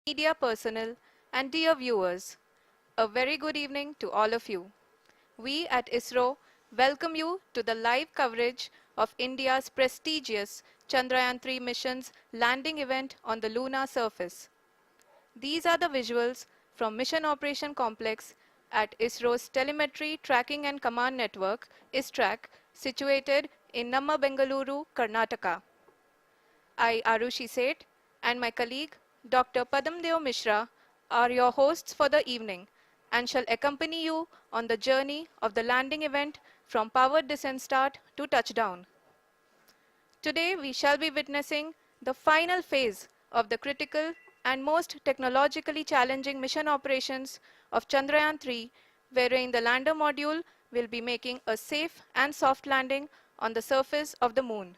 media personnel, and dear viewers, a very good evening to all of you. We at ISRO welcome you to the live coverage of India's prestigious Chandrayaan 3 mission's landing event on the lunar surface. These are the visuals from Mission Operation Complex at ISRO's Telemetry Tracking and Command Network, ISTRAC, situated in Namma, Bengaluru, Karnataka. I, Arushi Seth, and my colleague, Dr. Padamdeo Mishra, are your hosts for the evening and shall accompany you on the journey of the landing event from powered descent start to touchdown. Today, we shall be witnessing the final phase of the critical and most technologically challenging mission operations of Chandrayaan 3, wherein the lander module will be making a safe and soft landing on the surface of the moon.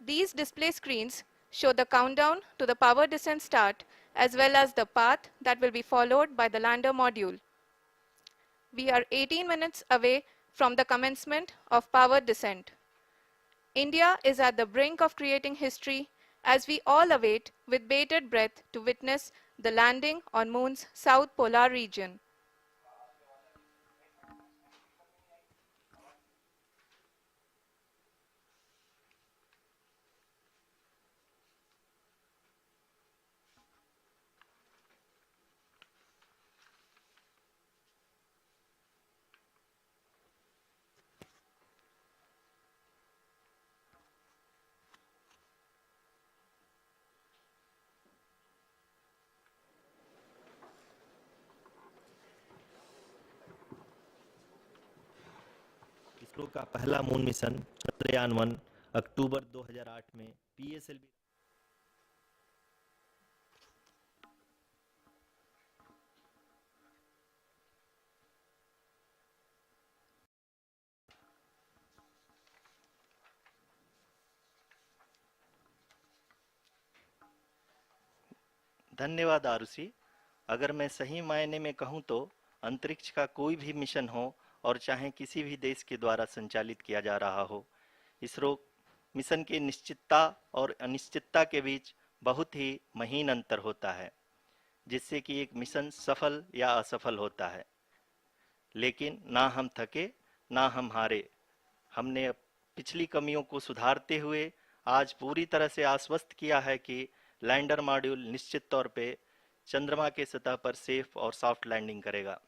These display screens show the countdown to the power descent start as well as the path that will be followed by the lander module. We are 18 minutes away from the commencement of power descent. India is at the brink of creating history as we all await with bated breath to witness the landing on Moon's south polar region. ISRO का पहला moon mission Chandrayaan 1 अक्टूबर 2008 में PSLV धन्यवाद आरुषि। अगर मैं सही मायने में कहूं तो अंतरिक्ष का कोई भी मिशन हो और चाहे किसी भी देश के द्वारा संचालित किया जा रहा हो, इसरो मिशन की निश्चितता और अनिश्चितता के बीच बहुत ही महीन अंतर होता है, जिससे कि एक मिशन सफल या असफल होता है। लेकिन ना हम थके ना हम हारे। हमने पिछली कमियों को सुधारते हुए आज पूरी तरह से आश्वस्त किया है कि लैंडर मॉड्यूल निश्चित तौर पे चंद्रमा के सतह पर सेफ और सॉफ्ट लैंडिंग करेगा।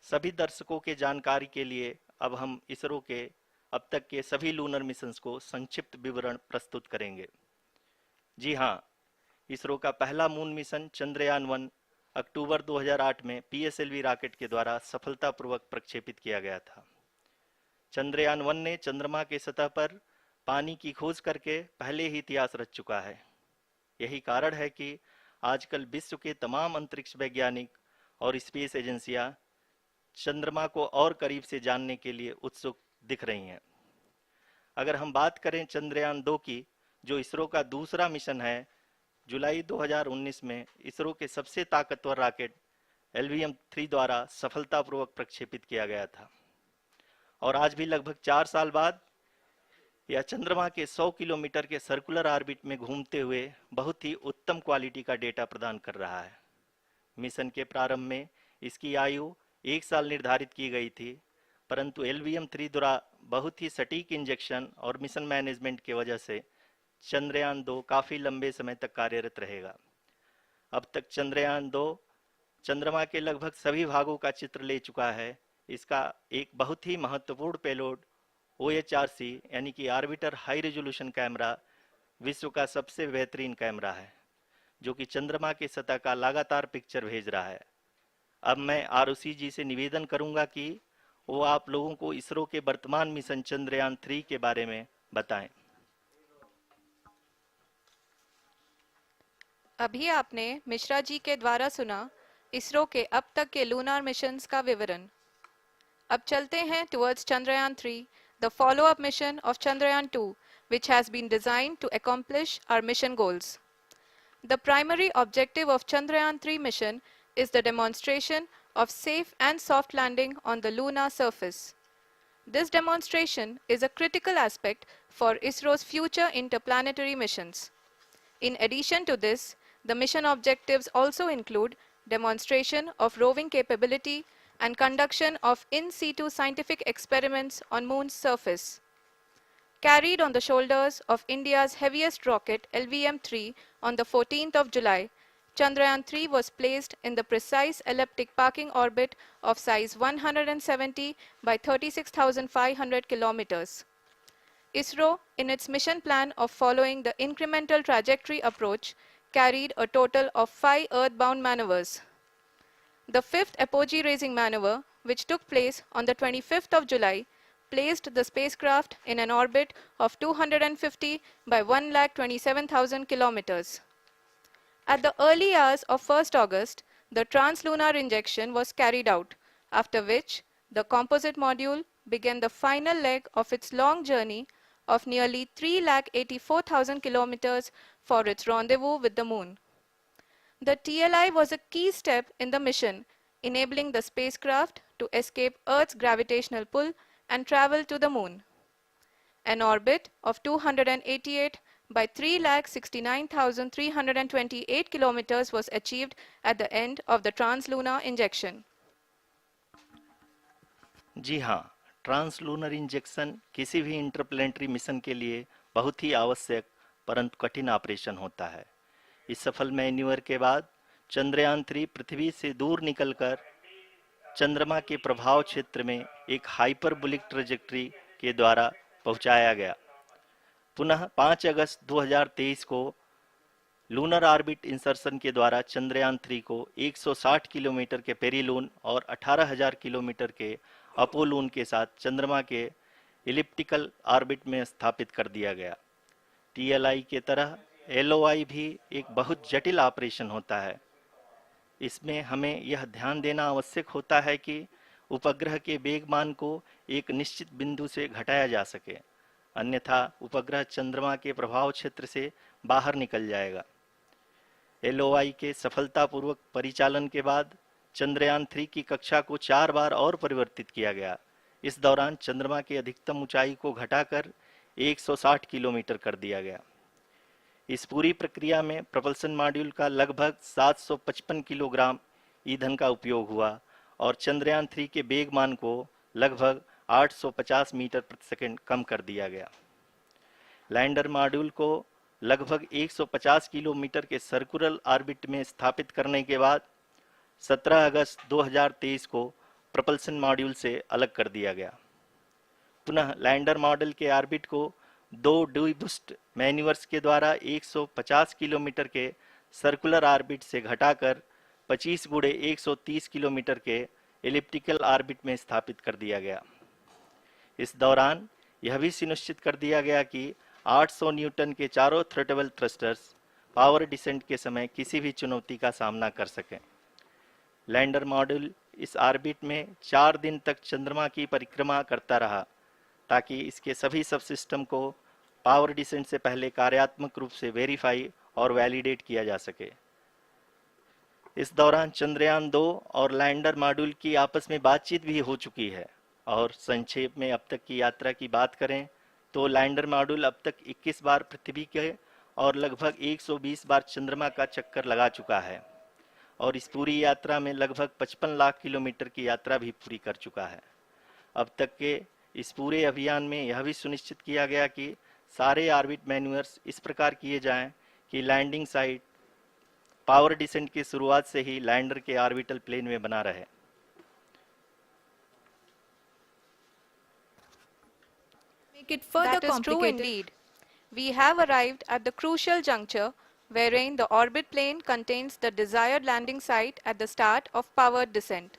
सभी दर्शकों के जानकारी के लिए अब हम इसरो के अब तक के सभी लूनर मिशंस को संक्षिप्त विवरण प्रस्तुत करेंगे। जी हाँ, इसरो का पहला मून मिशन चंद्रयान 1 अक्टूबर 2008 में पीएसएलवी रॉकेट के द्वारा सफलतापूर्वक प्रक्षेपित किया गया था। चंद्रयान 1 ने चंद्रमा के सतह पर पानी की खोज करके पहले ही इतिहास रच चुका है। यही कारण है कि आजकल विश्व के तमाम अंतरिक्ष वैज्ञानिक और स्पेस एजेंसियां चंद्रमा को और करीब से जानने के लिए उत्सुक दिख रही हैं। अगर हम बात करें चंद्रयान 2 की, जो इसरो का दूसरा मिशन है, जुलाई 2019 में इसरो के सबसे ताकतवर रॉकेट LVM-3 द्वारा सफलतापूर्वक प्रक्षेपित किया गया था और आज भी लगभग 4 साल बाद यह चंद्रमा के 100 किलोमीटर के सर्कुलर ऑर्बिट में घूमते हुए बहुत ही उत्तम क्वालिटी का डेटा प्रदान कर रहा है। मिशन के प्रारंभ में इसकी आयु 1 साल निर्धारित की गई थी, परंतु LVM-3 द्वारा बहुत ही सटीक इंजेक्शन और मिशन मैनेजमेंट की वजह से चंद्रयान 2 काफ़ी लंबे समय तक कार्यरत रहेगा। अब तक चंद्रयान 2 चंद्रमा के लगभग सभी भागों का चित्र ले चुका है। इसका एक बहुत ही महत्वपूर्ण पेलोड OHRC यानी कि ऑर्बिटर हाई रेजोल्यूशन कैमरा विश्व का सबसे बेहतरीन कैमरा है, जो कि चंद्रमा के सतह का लगातार पिक्चर भेज रहा है। अब मैं आरुषि जी से निवेदन करूंगा कि वो आप लोगों को इसरो के वर्तमान मिशन चंद्रयान 3 के बारे में बताएं। अभी आपने मिश्रा जी के द्वारा सुना इसरो के अब तक के लूनार मिशंस का विवरण। अब चलते हैं towards Chandrayaan 3, the follow-up mission of Chandrayaan 2, which has been designed to accomplish our mission goals. The primary objective of Chandrayaan 3 mission is the demonstration of safe and soft landing on the lunar surface. This demonstration is a critical aspect for ISRO's future interplanetary missions. In addition to this, The mission objectives also include demonstration of roving capability and conduction of in situ scientific experiments on Moon's surface. Carried on the shoulders of India's heaviest rocket LVM-3 on the 14th of July, Chandrayaan-3 was placed in the precise elliptic parking orbit of size 170 by 36,500 kilometers. ISRO, in its mission plan of following the incremental trajectory approach, carried a total of 5 earthbound maneuvers. The fifth apogee raising maneuver, which took place on the 25th of July, placed the spacecraft in an orbit of 250 by 1,27,000 kilometers. At the early hours of 1st August, the translunar injection was carried out, after which the composite module began the final leg of its long journey of nearly 3,84,000 kilometers for its rendezvous with the Moon. The TLI was a key step in the mission, enabling the spacecraft to escape Earth's gravitational pull and travel to the Moon. An orbit of 288 by 3,69,328 kilometers was achieved at the end of the translunar injection. जी हाँ, translunar injection किसी भी interplanetary mission के लिए बहुत ही आवश्यक परंतु कठिन operation होता है। इस सफल मैन्यूवर के बाद चंद्रयान-3 पृथ्वी से दूर निकलकर चंद्रमा के प्रभाव क्षेत्र में एक हाइपरबोलिक ट्रेजेक्ट्री के द्वारा पहुंचाया गया। पुनः 5 अगस्त 2023 को लूनर ऑर्बिट इंसर्शन के द्वारा चंद्रयान-3 को 160 किलोमीटर के पेरीलून और 18,000 किलोमीटर के अपोलून के साथ चंद्रमा के इलिप्टिकल ऑर्बिट में स्थापित कर दिया गया। टीएलआई के तरह एलओआई भी एक बहुत जटिल ऑपरेशन होता है। इसमें हमें यह ध्यान देना आवश्यक होता है कि उपग्रह के वेगमान को एक निश्चित बिंदु से घटाया जा सके, अन्यथा उपग्रह चंद्रमा के प्रभाव क्षेत्र से बाहर निकल जाएगा। एलओआई के सफलतापूर्वक परिचालन के बाद चंद्रयान-3 की कक्षा को 4 बार और परिवर्तित किया गया। इस दौरान चंद्रमा की अधिकतम ऊंचाई को घटाकर 160 किलोमीटर कर दिया गया। इस पूरी प्रक्रिया में प्रपल्सन मॉड्यूल का लगभग 755 किलोग्राम ईंधन का उपयोग हुआ और चंद्रयान-3 के वेगमान को लगभग 850 मीटर प्रति सेकंड कम कर दिया गया। लैंडर मॉड्यूल को लगभग 150 किलोमीटर के सर्कुलर ऑर्बिट में स्थापित करने के बाद 17 अगस्त 2023 को प्रपल्सन मॉड्यूल से अलग कर दिया गया। पुनः लैंडर मॉडल के ऑर्बिट को 2 डीबूस्ट मैन्यूवर्स के द्वारा 150 किलोमीटर के सर्कुलर ऑर्बिट से घटाकर 25 गुणे 130 किलोमीटर के एलिप्टिकल ऑर्बिट में स्थापित कर दिया गया। इस दौरान यह भी सुनिश्चित कर दिया गया कि 800 न्यूटन के चारों थ्रोटेबल थ्रस्टर्स पावर डिसेंट के समय किसी भी चुनौती का सामना कर सकें। लैंडर मॉड्यूल इस ऑर्बिट में 4 दिन तक चंद्रमा की परिक्रमा करता रहा ताकि इसके सभी सब सिस्टम को पावर डिसेंट से पहले कार्यात्मक रूप से वेरीफाई और वैलिडेट किया जा सके। इस दौरान चंद्रयान-2 और लैंडर मॉड्यूल की आपस में बातचीत भी हो चुकी है। और संक्षेप में अब तक की यात्रा की बात करें तो लैंडर मॉड्यूल अब तक 21 बार पृथ्वी के और लगभग 120 बार चंद्रमा का चक्कर लगा चुका है और इस पूरी यात्रा में लगभग 55 लाख किलोमीटर की यात्रा भी पूरी कर चुका है। अब तक के इस पूरे अभियान में यह भी सुनिश्चित किया गया कि सारे ऑर्बिट मैन्यूवर्स इस प्रकार किए जाएं कि लैंडिंग साइट पावर डिसेंट की शुरुआत से ही लैंडर के ऑर्बिटल प्लेन में बना रहे। Make it further that is true indeed. We have arrived at the crucial juncture wherein the orbit plane contains the desired landing site at the start of powered descent.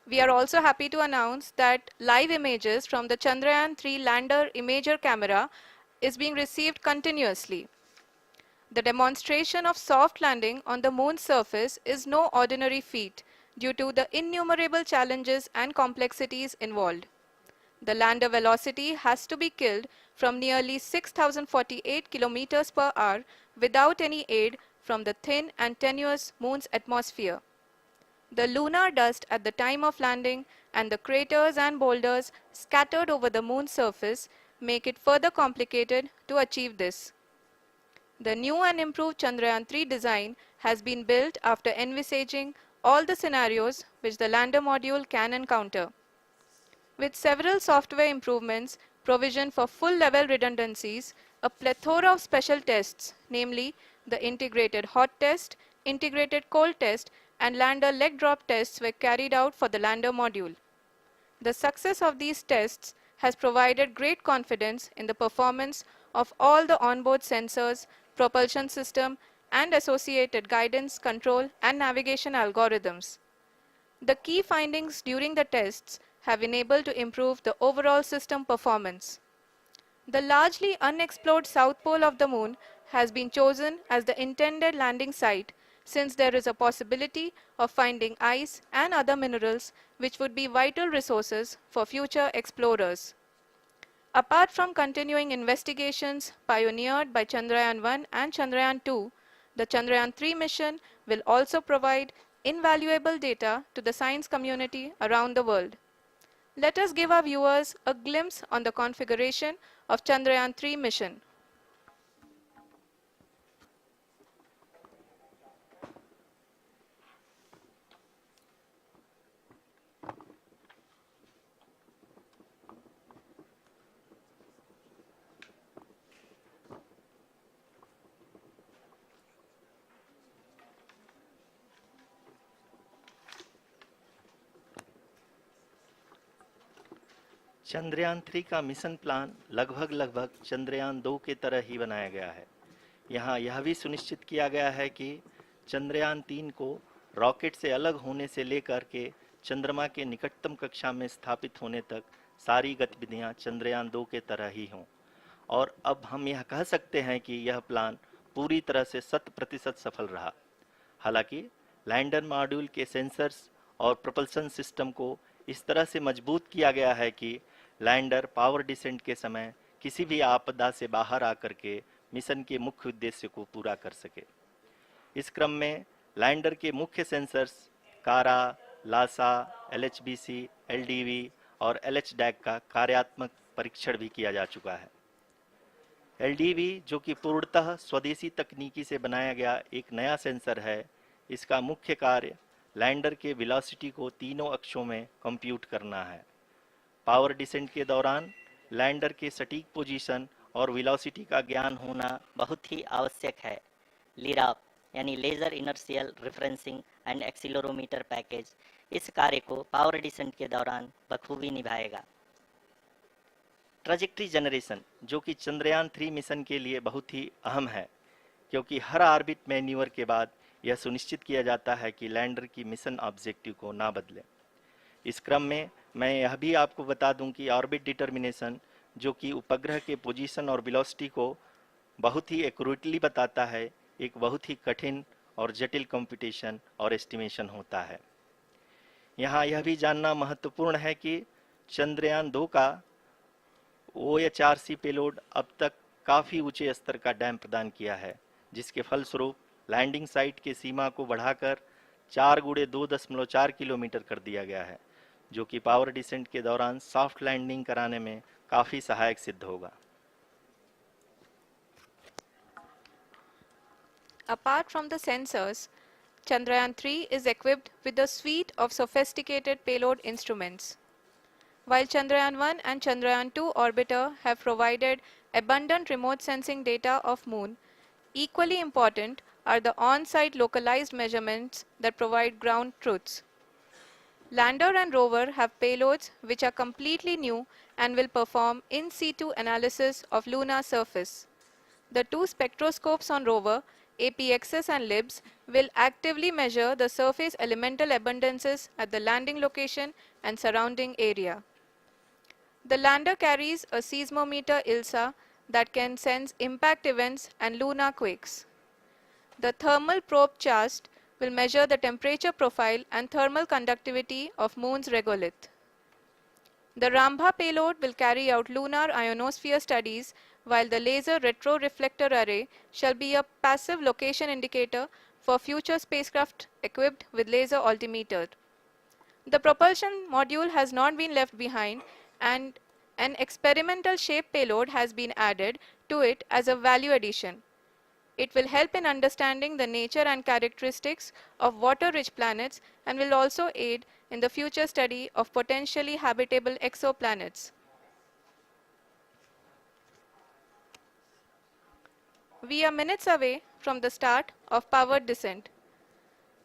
We are also happy to announce that live images from the Chandrayaan-3 lander imager camera is being received continuously. The demonstration of soft landing on the moon's surface is no ordinary feat due to the innumerable challenges and complexities involved. The lander velocity has to be killed from nearly 6,048 kilometers per hour without any aid from the thin and tenuous moon's atmosphere. The lunar dust at the time of landing and the craters and boulders scattered over the moon's surface make it further complicated to achieve this. The new and improved Chandrayaan 3 design has been built after envisaging all the scenarios which the lander module can encounter. With several software improvements, provision for full-level redundancies, a plethora of special tests, namely the integrated hot test, integrated cold test, and lander leg drop tests were carried out for the lander module. The success of these tests has provided great confidence in the performance of all the onboard sensors, propulsion system, and associated guidance, control, and navigation algorithms. The key findings during the tests have enabled to improve the overall system performance. The largely unexplored south pole of the moon has been chosen as the intended landing site since there is a possibility of finding ice and other minerals which would be vital resources for future explorers. Apart from continuing investigations pioneered by Chandrayaan 1 and Chandrayaan 2, the Chandrayaan 3 mission will also provide invaluable data to the science community around the world. Let us give our viewers a glimpse on the configuration of Chandrayaan 3 mission. Chandrayaan 3 का mission plan लगभग चंद्रयान 2 के तरह ही बनाया गया है। यहाँ यह भी सुनिश्चित किया गया है कि चंद्रयान 3 को रॉकेट से अलग होने से लेकर के चंद्रमा के निकटतम कक्षा में स्थापित होने तक सारी गतिविधियां चंद्रयान 2 के तरह ही हों। और अब हम यह कह सकते हैं कि यह प्लान पूरी तरह से 100% सफल रहा। हालांकि लैंडर मॉड्यूल के सेंसर्स और प्रोपल्शन सिस्टम को इस तरह से मजबूत किया गया है कि लैंडर पावर डिसेंट के समय किसी भी आपदा से बाहर आकर के मिशन के मुख्य उद्देश्य को पूरा कर सके। इस क्रम में लैंडर के मुख्य सेंसर्स कारा, लासा, एलएचबीसी, एलडीवी और एलएचडैक का कार्यात्मक परीक्षण भी किया जा चुका है। एलडीवी, जो कि पूर्णतः स्वदेशी तकनीकी से बनाया गया एक नया सेंसर है, इसका मुख्य कार्य लैंडर के वेलोसिटी को तीनों अक्षों में कंप्यूट करना है। पावर डिसेंट के दौरान लैंडर के सटीक पोजीशन और वेलोसिटी का ज्ञान होना बहुत ही आवश्यक है। लिराप यानी laser inertial referencing and accelerometer package इस कार्य को पावर डिसेंट के दौरान बखूबी निभाएगा। ट्रैजेक्टरी जनरेशन, जो कि चंद्रयान 3 मिशन के लिए बहुत ही अहम है, क्योंकि हर ऑर्बिट मैन्यूवर के बाद यह सुनिश्चित किया जाता है कि लैंडर की मिशन ऑब्जेक्टिव को ना बदले। इस क्रम में मैं यह भी आपको बता दूं कि ऑर्बिट डिटर्मिनेशन, जो कि उपग्रह के पोजीशन और वेलोसिटी को बहुत ही एक्यूरेटली बताता है, एक बहुत ही कठिन और जटिल कंप्यूटेशन और एस्टिमेशन होता है। यहाँ यह भी जानना महत्वपूर्ण है कि चंद्रयान 2 का OHRC पेलोड अब तक काफ़ी ऊंचे स्तर का डैम प्रदान किया है, जिसके फलस्वरूप लैंडिंग साइट के सीमा को बढ़ाकर 4 गुणे 2.4 किलोमीटर कर दिया गया है, जो कि पावर डिसेंट के दौरान सॉफ्ट लैंडिंग कराने में काफ़ी सहायक सिद्ध होगा। Apart from the sensors, Chandrayaan 3 is equipped with a suite of sophisticated payload instruments. While Chandrayaan 1 and Chandrayaan 2 orbiter have provided abundant remote sensing data of Moon, equally important are the on-site localized measurements that provide ground truths. Lander and rover have payloads which are completely new and will perform in situ analysis of lunar surface. The two spectroscopes on rover, APXS and LIBS, will actively measure the surface elemental abundances at the landing location and surrounding area. The lander carries a seismometer ILSA that can sense impact events and lunar quakes. The thermal probe CHAST will measure the temperature profile and thermal conductivity of Moon's regolith. The Rambha payload will carry out lunar ionosphere studies, while the laser retroreflector array shall be a passive location indicator for future spacecraft equipped with laser altimeter. The propulsion module has not been left behind, and an experimental shape payload has been added to it as a value addition. It will help in understanding the nature and characteristics of water-rich planets and will also aid in the future study of potentially habitable exoplanets. We are minutes away from the start of powered descent.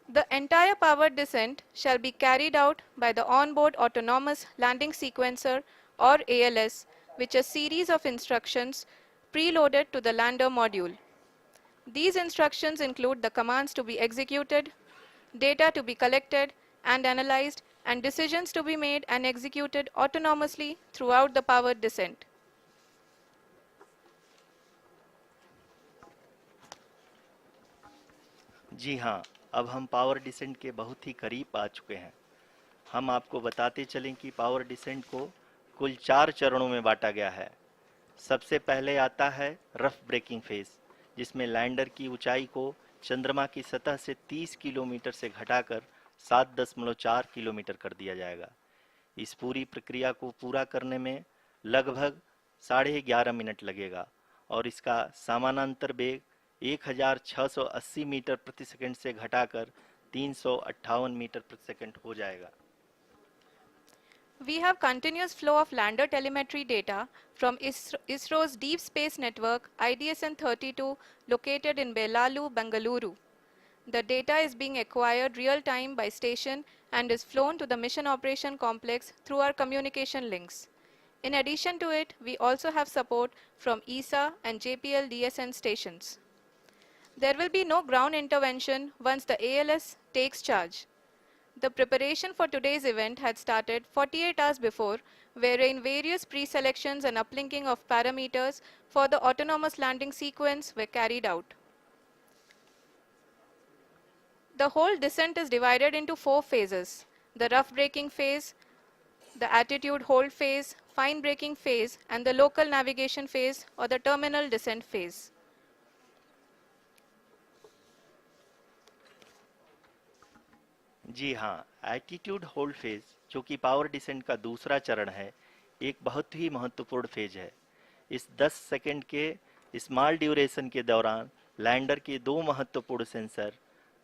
The entire powered descent shall be carried out by the onboard autonomous landing sequencer or ALS, which is a series of instructions preloaded to the lander module. These instructions include the commands to be executed, data to be collected and analyzed, and decisions to be made and executed autonomously throughout the powered descent. जी हाँ, अब हम power descent के बहुत ही करीब आ चुके हैं। हम आपको बताते चलें कि पावर डिसेंट को कुल 4 चरणों में बांटा गया है। सबसे पहले आता है रफ ब्रेकिंग फेज, जिसमें लैंडर की ऊंचाई को चंद्रमा की सतह से 30 किलोमीटर से घटाकर 7.4 किलोमीटर कर दिया जाएगा। इस पूरी प्रक्रिया को पूरा करने में लगभग 11.5 मिनट लगेगा और इसका समानांतर वेग 1680 मीटर प्रति सेकंड से घटाकर 358 मीटर प्रति सेकंड हो जाएगा। We have continuous flow of lander telemetry data from ISRO's Deep Space Network IDSN-32 located in Belalu, Bengaluru. The data is being acquired real-time by station and is flown to the Mission Operation Complex through our communication links. In addition to it, we also have support from ESA and JPL DSN stations. There will be no ground intervention once the ALS takes charge. The preparation for today's event had started 48 hours before, wherein various pre-selections and uplinking of parameters for the autonomous landing sequence were carried out. The whole descent is divided into 4 phases: the rough braking phase, the attitude hold phase, fine braking phase, and the local navigation phase or the terminal descent phase. जी हाँ, attitude hold phase, जो कि power descent का दूसरा चरण है, एक बहुत ही महत्वपूर्ण फेज है। इस 10 सेकंड के स्मॉल ड्यूरेशन के दौरान लैंडर के दो महत्वपूर्ण सेंसर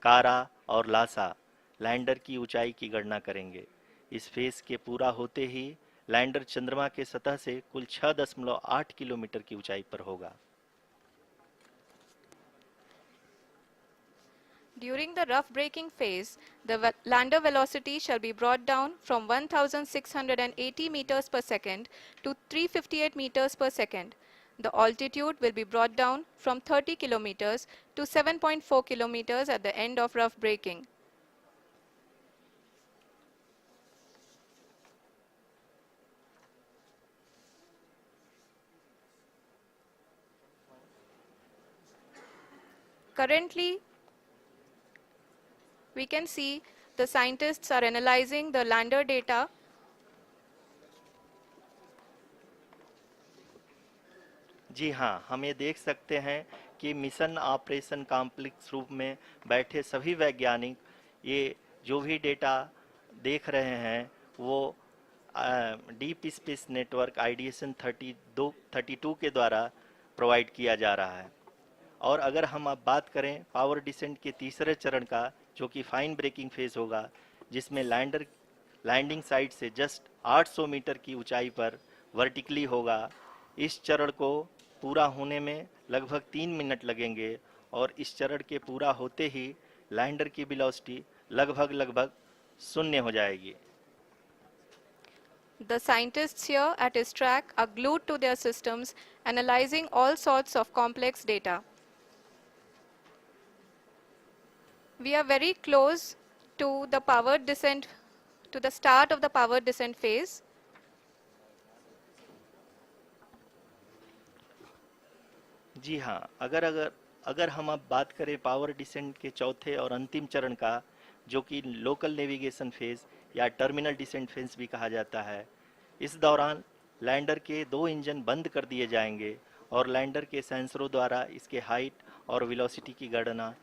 कारा और लासा लैंडर की ऊंचाई की गणना करेंगे। इस फेज के पूरा होते ही लैंडर चंद्रमा के सतह से कुल 6.8 किलोमीटर की ऊंचाई पर होगा। During the rough braking phase, the lander velocity shall be brought down from 1680 meters per second to 358 meters per second. The altitude will be brought down from 30 kilometers to 7.4 kilometers at the end of rough braking. Currently, we can see the scientists are analyzing the lander data. जी हाँ, हम ये देख सकते हैं कि mission operation complex रूप में बैठे सभी वैज्ञानिक ये जो भी डेटा देख रहे हैं वो डीप स्पेस नेटवर्क आईडीएसएन 32 के द्वारा प्रोवाइड किया जा रहा है। और अगर हम अब बात करें पावर डिसेंट के तीसरे चरण का, जो कि फाइन ब्रेकिंग फेज होगा, जिसमें लैंडर लैंडिंग साइट से जस्ट 800 मीटर की ऊंचाई पर वर्टिकली होगा। इस चरण को पूरा होने में लगभग 3 मिनट लगेंगे और इस चरण के पूरा होते ही लैंडर की वेलोसिटी लगभग शून्य हो जाएगी। The scientists here at ISTRAC are glued to their systems, analyzing all sorts of complex data. We are very close to the powered descent, to the start of the powered descent phase. जी हाँ, अगर हम अब बात करें power descent के चौथे और अंतिम चरण का, जो कि लोकल नेविगेशन फेज या टर्मिनल डिसेंट फेज भी कहा जाता है, इस दौरान लैंडर के दो इंजन बंद कर दिए जाएंगे और लैंडर के सेंसरों द्वारा इसके हाइट और वेलोसिटी की गणना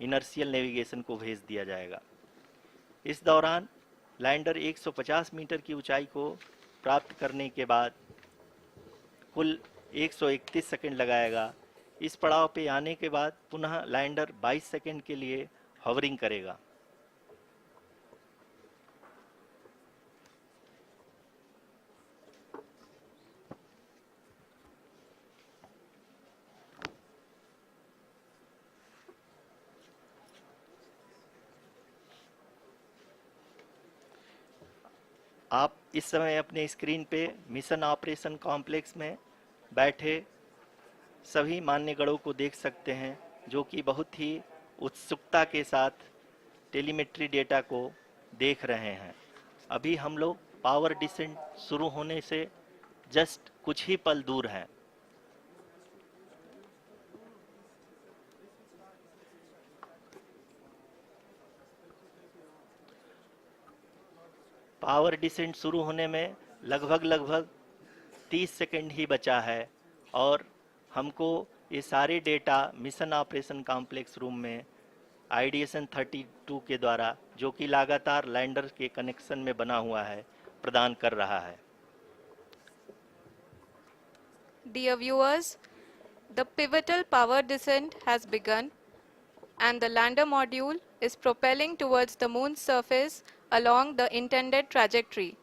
इनर्शियल नेविगेशन को भेज दिया जाएगा। इस दौरान लैंडर 150 मीटर की ऊंचाई को प्राप्त करने के बाद कुल 131 सेकंड लगाएगा। इस पड़ाव पे आने के बाद पुनः लैंडर 22 सेकंड के लिए हॉवरिंग करेगा। आप इस समय अपने स्क्रीन पे मिशन ऑपरेशन कॉम्प्लेक्स में बैठे सभी मान्यगणों को देख सकते हैं, जो कि बहुत ही उत्सुकता के साथ टेलीमेट्री डेटा को देख रहे हैं। अभी हम लोग पावर डिसेंट शुरू होने से जस्ट कुछ ही पल दूर हैं। पावर डिसेंट शुरू होने में लगभग 30 सेकंड ही बचा है और हमको ये सारे data mission operation complex room में आईडीएसएन 32 के द्वारा, जो कि लगातार लैंडर के कनेक्शन में बना हुआ है, प्रदान कर रहा है। Dear viewers, the pivotal power descent has begun and the lander module is propelling towards the moon's surface along the intended trajectory.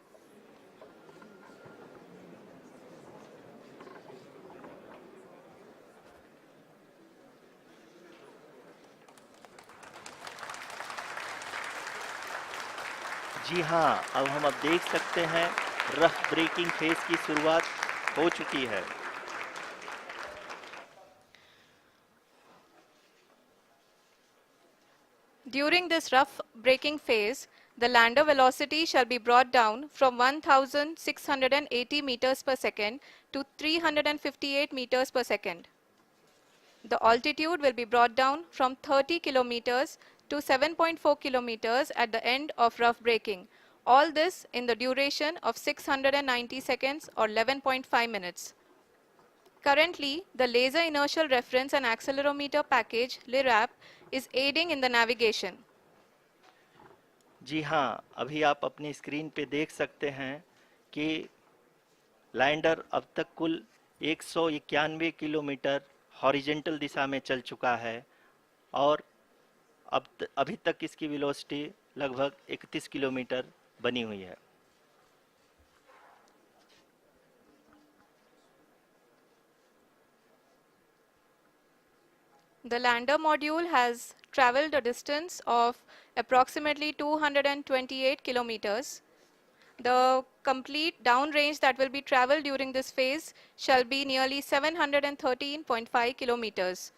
जी हाँ, अब देख सकते हैं रफ ब्रेकिंग फेज की शुरुआत हो चुकी है। During this rough braking phase, the lander velocity shall be brought down from 1680 meters per second to 358 meters per second. The altitude will be brought down from 30 kilometers to 7.4 kilometers at the end of rough braking. All this in the duration of 690 seconds or 11.5 minutes. Currently, the Laser Inertial Reference and Accelerometer package (LIRAP) is aiding in the navigation. जी हाँ, अभी आप अपनी screen पे देख सकते हैं कि lander अब तक कुल 191 किलोमीटर हॉरिजेंटल दिशा में चल चुका है और अभी तक इसकी वेलोसिटी लगभग 31 किलोमीटर बनी हुई है। The lander module has traveled a distance of approximately 228 kilometers. The complete downrange that will be traveled during this phase shall be nearly 713.5 kilometers.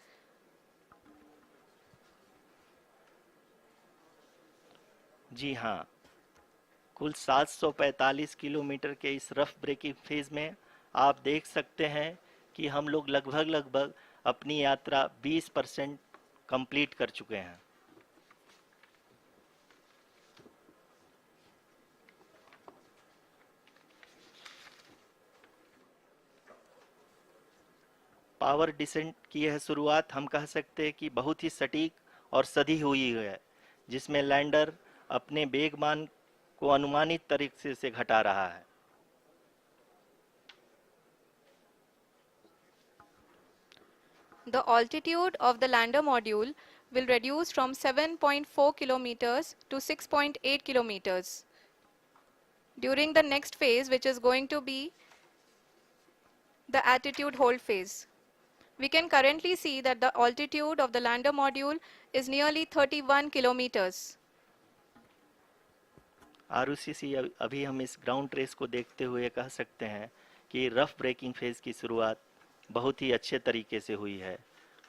जी हाँ, कुल 745 किलोमीटर के इस रफ ब्रेकिंग फेज में आप देख सकते हैं कि हम लोग लगभग अपनी यात्रा 20% कंप्लीट कर चुके हैं। पावर डिसेंट की यह शुरुआत हम कह सकते हैं कि बहुत ही सटीक और सधी हुई है, जिसमें लैंडर अपने वेगमान को अनुमानित तरीके से घटा रहा है। The altitude of the lander module will reduce from 7.4 kilometers to 6.8 kilometers. During the next phase, which is going to be the attitude hold phase. We can currently see that the altitude of the lander module is nearly 31 kilometers. Arushi, अभी हम इस ground trace को देखते हुए कह सकते हैं कि रफ ब्रेकिंग फेज की शुरुआत बहुत ही अच्छे तरीके से हुई है।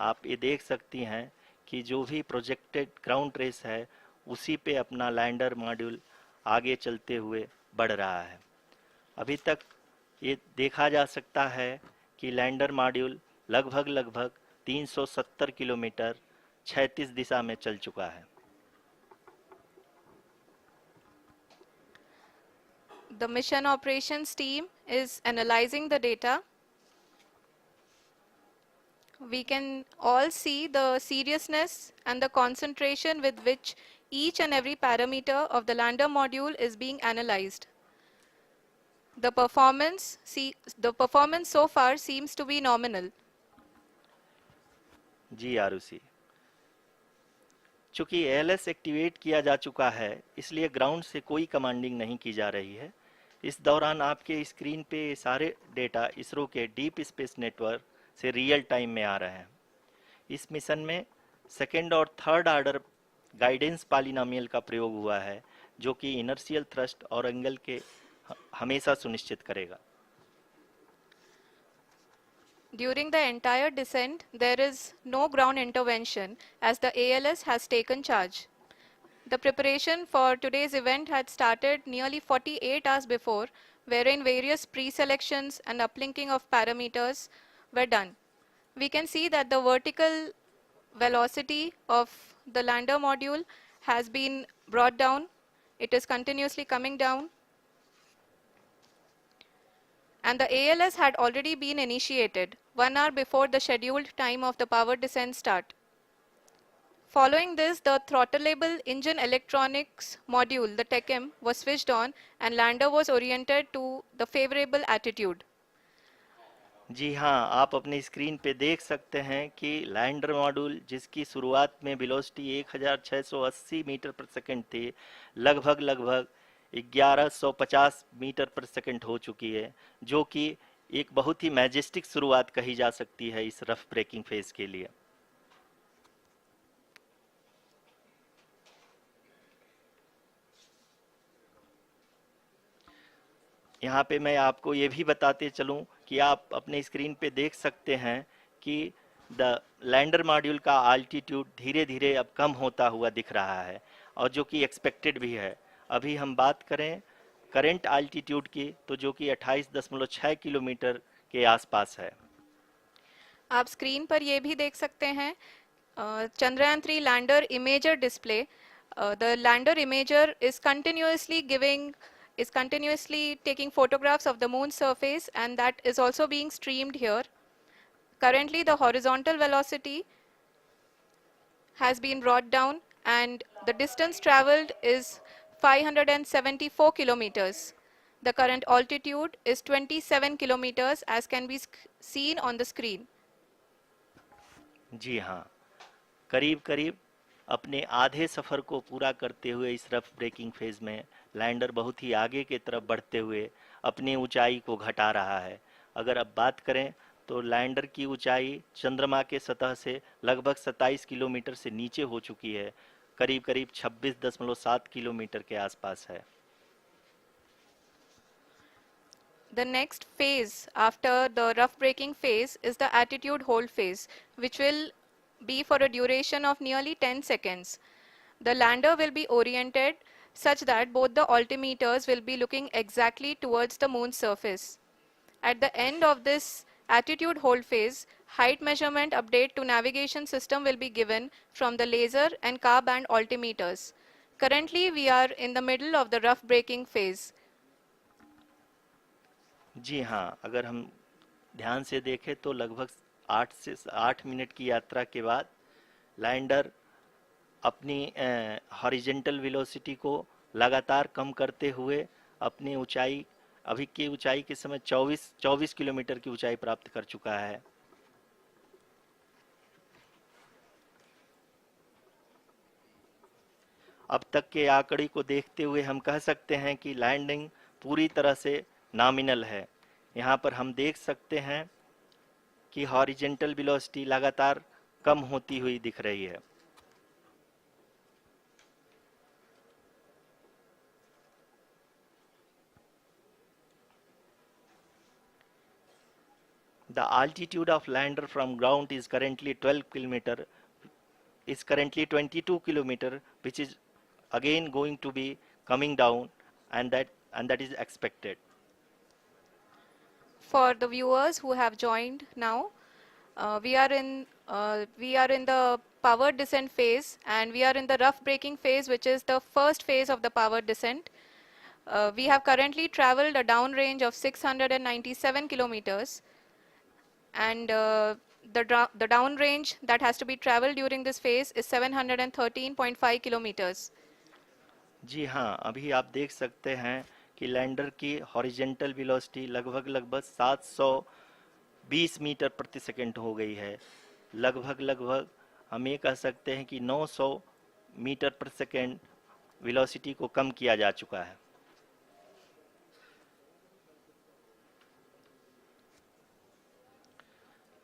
आप ये देख सकती हैं कि जो भी प्रोजेक्टेड ग्राउंड ट्रेस है, उसी पे अपना लैंडर मॉड्यूल आगे चलते हुए बढ़ रहा है। अभी तक ये देखा जा सकता है कि लैंडर मॉड्यूल लगभग 370 किलोमीटर क्षैतिज दिशा में चल चुका है। The mission operations team is analyzing the data. We can all see the seriousness and the concentration with which each and every parameter of the lander module is being analyzed. The performance so far seems to be nominal. जी आरुषि, चूंकि ALS activate किया जा चुका है, इसलिए ground से कोई commanding नहीं की जा रही है। इस दौरान आपके स्क्रीन पे ये सारे डेटा इसरो के डीप स्पेस नेटवर्क से रियल टाइम में आ रहे हैं। इस मिशन में सेकेंड और थर्ड ऑर्डर गाइडेंस पॉलिनोमियल का प्रयोग हुआ है, जो कि इनर्शियल थ्रस्ट और एंगल के हमेशा सुनिश्चित करेगा। During the entire descent, there is no ground intervention as the ALS has taken charge. The preparation for today's event had started nearly 48 hours before, wherein various pre-selections and uplinking of parameters were done. We can see that the vertical velocity of the lander module has been brought down. It is continuously coming down. And the ALS had already been initiated 1 hour before the scheduled time of the power descent start. Following this, the throttleable engine electronics module, the TECM, was switched on and lander was oriented to the favorable attitude. जी हाँ, आप अपने screen पे देख सकते हैं कि lander module, जिसकी शुरुआत में वेलोसिटी 1680 मीटर पर सेकंड थी, लगभग 1150 मीटर पर सेकंड हो चुकी है, जो कि एक बहुत ही मैजेस्टिक शुरुआत कही जा सकती है इस रफ ब्रेकिंग फेज के लिए। यहाँ पे मैं आपको ये भी बताते चलूँ कि आप अपने स्क्रीन पे देख सकते हैं कि द लैंडर मॉड्यूल का आल्टीट्यूड धीरे धीरे अब कम होता हुआ दिख रहा है, और जो कि एक्सपेक्टेड भी है। अभी हम बात करें करंट आल्टीट्यूड की, तो जो कि 28.6 किलोमीटर के आसपास है। आप स्क्रीन पर ये भी देख सकते हैं Chandrayaan 3 lander imager display. The lander imager is continuously taking photographs of the moon's surface, and that is also being streamed here. Currently, the horizontal velocity has been brought down and the distance traveled is 574 kilometers. The current altitude is 27 kilometers as can be seen on the screen. जी हाँ, करीब करीब अपने आधे सफ़र को पूरा करते हुए इस रफ ब्रेकिंग फेज में लैंडर बहुत ही आगे की तरफ बढ़ते हुए अपनी ऊंचाई को घटा रहा है। अगर अब बात करें तो लैंडर की ऊंचाई चंद्रमा के सतह से लगभग 27 किलोमीटर से नीचे हो चुकी है, करीब करीब 26.7 किलोमीटर के आसपास है। The next phase after the rough braking phase is the attitude hold phase, which will be for a duration of nearly 10 seconds. The lander will be oriented such that both the altimeters will be looking exactly towards the moon's surface. At the end of this attitude hold phase, height measurement update to navigation system will be given from the laser and car band altimeters. Currently, we are in the middle of the rough braking phase. जी हाँ, अगर हम ध्यान से देखें तो लगभग 8 की यात्रा के बाद लैंडर अपनी हॉरिजेंटल वेलोसिटी को लगातार कम करते हुए अपनी ऊंचाई, अभी की ऊंचाई के समय 24 किलोमीटर की ऊंचाई प्राप्त कर चुका है। अब तक के आंकड़े को देखते हुए हम कह सकते हैं कि लैंडिंग पूरी तरह से नॉमिनल है। यहाँ पर हम देख सकते हैं कि हॉरिजेंटल वेलोसिटी लगातार कम होती हुई दिख रही है। The altitude of lander from ground is currently 12 kilometer, is currently 22 kilometer, which is again going to be coming down, and that is expected. For the viewers who have joined now, we are in the power descent phase, and we are in the rough braking phase, which is the first phase of the power descent. We have currently traveled a downrange of 697 kilometers, and the downrange that has to be traveled during this phase is 713.5 kilometers. जी हाँ, अभी आप देख सकते हैं कि lander की horizontal velocity लगभग 720 metre प्रति सेकंड हो गई है, लगभग लगभग हम ये कह सकते हैं कि 900 मीटर पर सेकेंड वेलोसिटी को कम किया जा चुका है।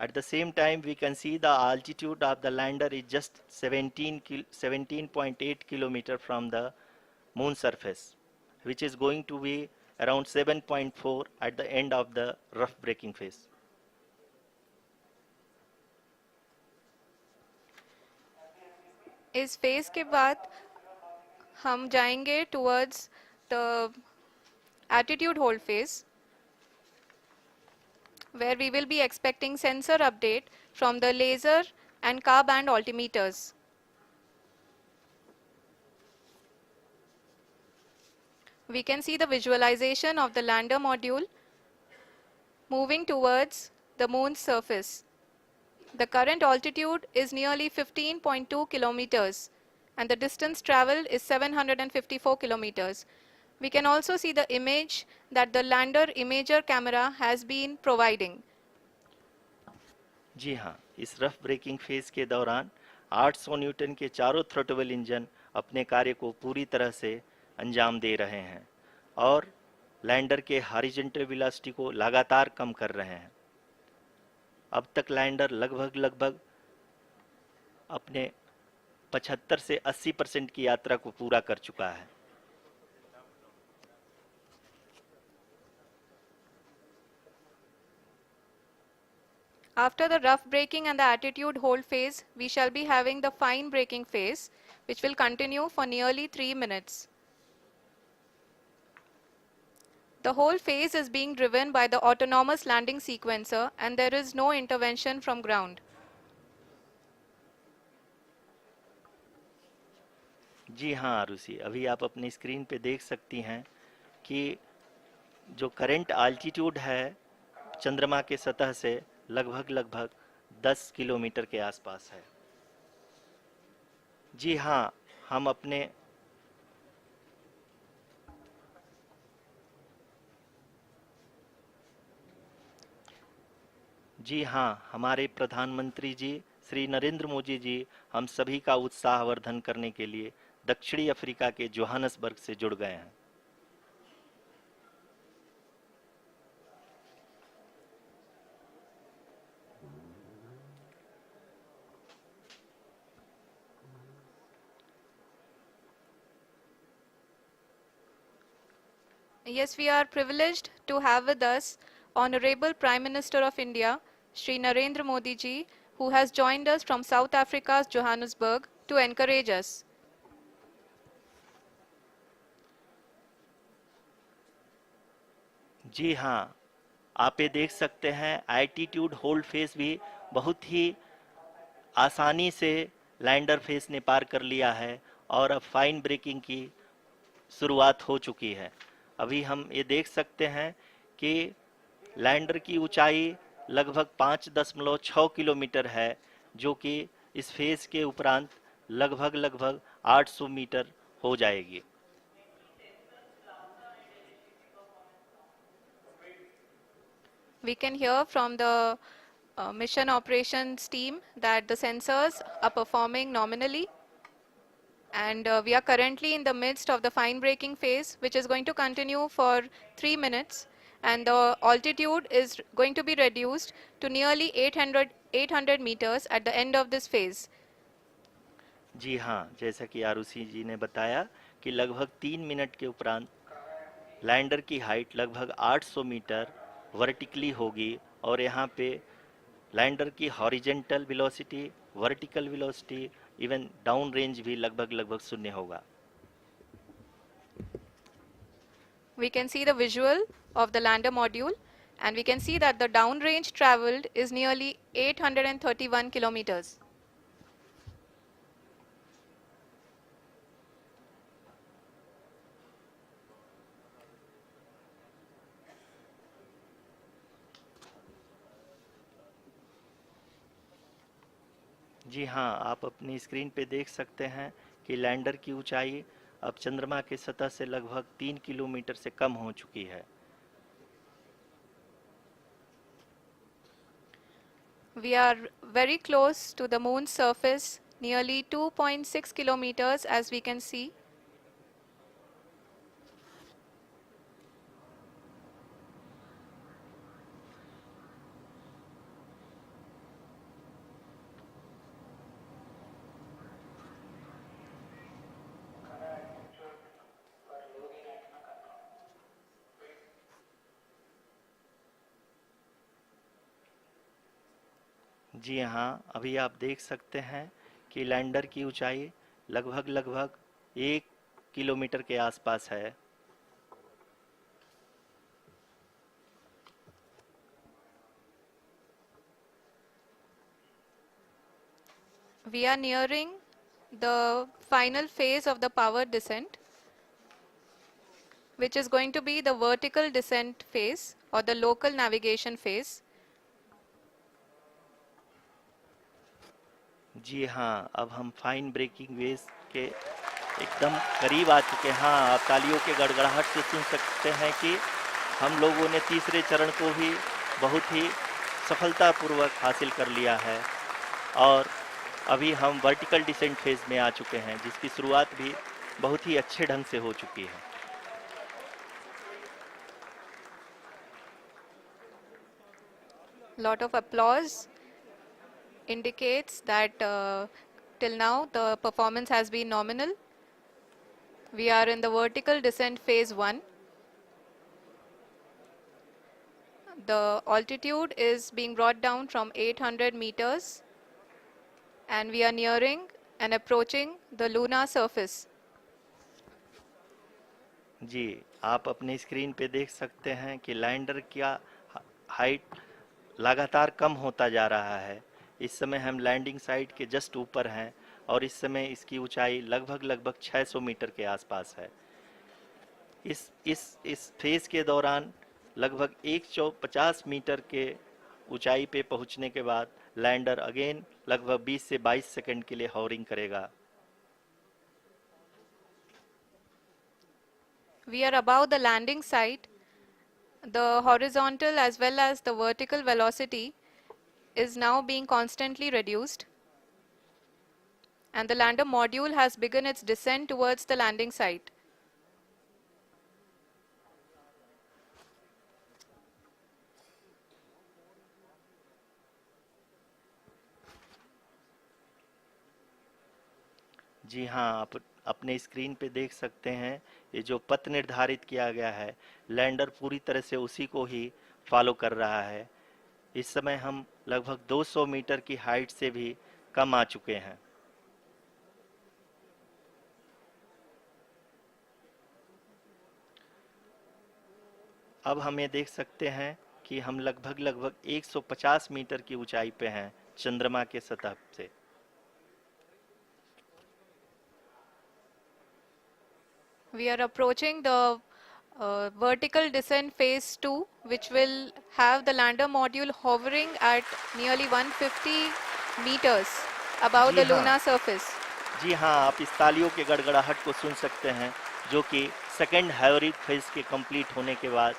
At the same time, we can see the altitude of the lander is just 17.8 kilometer from the moon surface, which is going to be around 7.4 at the end of the rough braking phase. इस phase के बाद हम जाएंगे towards the attitude hold phase, where we will be expecting sensor update from the laser and car band altimeters. We can see the visualization of the lander module moving towards the moon's surface. The current altitude is nearly 15.2 kilometers and the distance traveled is 754 kilometers. We can also see the image that the lander imager camera has been providing. जी हाँ, इस rough breaking phase के दौरान 800 Newton के चारों throttle engine अपने कार्य को पूरी तरह से अंजाम दे रहे हैं और लैंडर के हॉरिजॉन्टल वेलोसिटी को लगातार कम कर रहे हैं। अब तक लैंडर लगभग लगभग अपने 75 से 80% की यात्रा को पूरा कर चुका है। After the rough braking and the attitude hold phase, we shall be having the fine braking phase, which will continue for nearly 3 minutes. The whole phase is being driven by the autonomous landing sequencer and there is no intervention from ground. जी हाँ आरुषि, अभी आप अपनी screen पे देख सकती हैं कि जो करंट आल्टीट्यूड है चंद्रमा के सतह से लगभग लगभग 10 किलोमीटर के आसपास है। जी हाँ, हम अपने जी हाँ, हमारे प्रधानमंत्री जी श्री नरेंद्र मोदी जी हम सभी का उत्साहवर्धन करने के लिए दक्षिणी अफ्रीका के जोहानसबर्ग से जुड़ गए हैं। Yes, we are privileged to have with us Honorable Prime Minister of India, Shri Narendra Modi ji, who has joined us from South Africa's Johannesburg to encourage us. जी हाँ, आप ये देख सकते हैं एल्टीट्यूड होल्ड फेस भी बहुत ही आसानी से लैंडर फेस ने पार कर लिया है और अब फाइन ब्रेकिंग की शुरुआत हो चुकी है। अभी हम ये देख सकते हैं कि लैंडर की ऊंचाई लगभग 5.6 किलोमीटर है, जो कि इस फेज के उपरांत लगभग लगभग 800 मीटर हो जाएगी। We can hear from the mission operations team that the sensors are performing nominally. And we are currently in the midst of the fine braking phase, which is going to continue for 3 minutes. And the altitude is going to be reduced to nearly 800 meters at the end of this phase. जी हाँ, जैसा कि आरुषि जी ने बताया कि लगभग 3 minute के उपरांत lander की हाइट लगभग 800 मीटर वर्टिकली होगी और यहाँ पे लैंडर की horizontal velocity, vertical velocity, even down range भी लगभग लगभग शून्य होगा। We can see the visual of the lander module and we can see that the downrange traveled is nearly 831 kilometers. जी हाँ, आप अपनी स्क्रीन पे देख सकते हैं कि लैंडर की ऊंचाई अब चंद्रमा की सतह से लगभग 3 किलोमीटर से कम हो चुकी है। We are very close to the moon's surface, nearly 2.6 kilometers as we can see. जी हाँ, अभी आप देख सकते हैं कि लैंडर की ऊंचाई लगभग लगभग 1 किलोमीटर के आसपास है। We are nearing the final phase of the power descent, which is going to be the vertical descent phase or the local navigation phase. जी हाँ, अब हम फाइन ब्रेकिंग वेव्स के एकदम करीब आ चुके हैं। हाँ, आप तालियों के गड़गड़ाहट से सुन सकते हैं कि हम लोगों ने तीसरे चरण को भी बहुत ही सफलतापूर्वक हासिल कर लिया है और अभी हम वर्टिकल डिसेंट फेज में आ चुके हैं, जिसकी शुरुआत भी बहुत ही अच्छे ढंग से हो चुकी है। Lot of applause indicates that till now the performance has been nominal. We are in the vertical descent phase 1. The altitude is being brought down from 800 meters and we are nearing and approaching the lunar surface. जी, आप अपने screen पे देख सकते हैं कि lander का height लगातार कम होता जा रहा है। इस समय हम लैंडिंग साइट के जस्ट ऊपर हैं और इस समय इसकी ऊंचाई लगभग लगभग 600 मीटर के आसपास है। इस फेज के दौरान लगभग 150 मीटर के ऊंचाई पे पहुंचने के बाद लैंडर अगेन लगभग 20 से 22 सेकंड के लिए हॉवरिंग करेगा। We are above the landing site. The horizontal as well as the vertical velocity is now being constantly reduced and the lander module has begun its descent towards the landing site. जी हाँ, आप अपने screen पे देख सकते हैं ये जो पथ निर्धारित किया गया है, लैंडर पूरी तरह से उसी को ही फॉलो कर रहा है। इस समय हम लगभग 200 मीटर की हाइट से भी कम आ चुके हैं। अब हम ये देख सकते हैं कि हम लगभग लगभग 150 मीटर की ऊंचाई पे हैं चंद्रमा के सतह से। We are approaching the vertical descent phase 2, which will have the lander module hovering at nearly 150 meters above ji the हाँ, lunar surface. जी हाँ, आप इस तालियों के गड़गड़ाहट को सुन सकते हैं, जो कि सेकंड हाइब्रिड फेज के कंप्लीट होने के बाद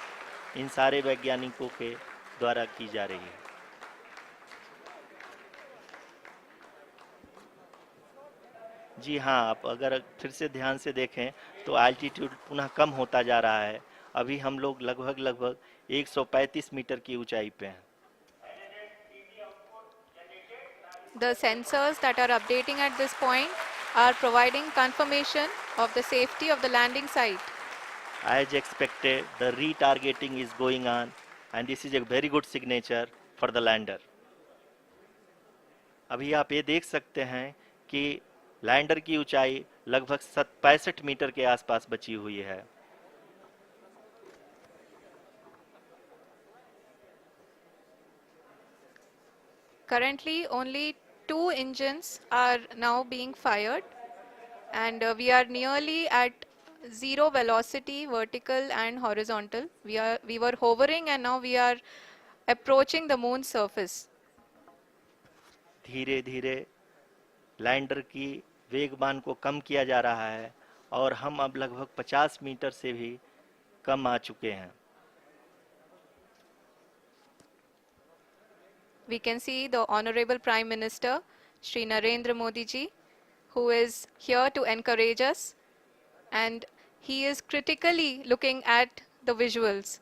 इन सारे वैज्ञानिकों के द्वारा की जा रही है। जी हाँ, आप अगर फिर से ध्यान से देखें तो एल्टीट्यूड पुनः कम होता जा रहा है। अभी हम लोग लगभग लगभग 135 मीटर की ऊंचाई पे हैं। The sensors that are updating at this point are providing confirmation of the safety of the landing site. As expected, the retargeting is going on and this is a very good signature for the lander. अभी आप ये देख सकते हैं कि lander की ऊंचाई लगभग 65 मीटर के आसपास बची हुई है। Currently, only 2 engines are now being fired, and we are nearly at zero velocity, vertical and horizontal. We were hovering, and now we are approaching the moon's surface. धीरे धीरे लैंडर की वेगमान को कम किया जा रहा है और हम अब लगभग 50 मीटर से भी कम आ चुके हैं। we can see the Honorable Prime Minister, Shri Narendra Modi ji, who is here to encourage us, and he is critically looking at the visuals.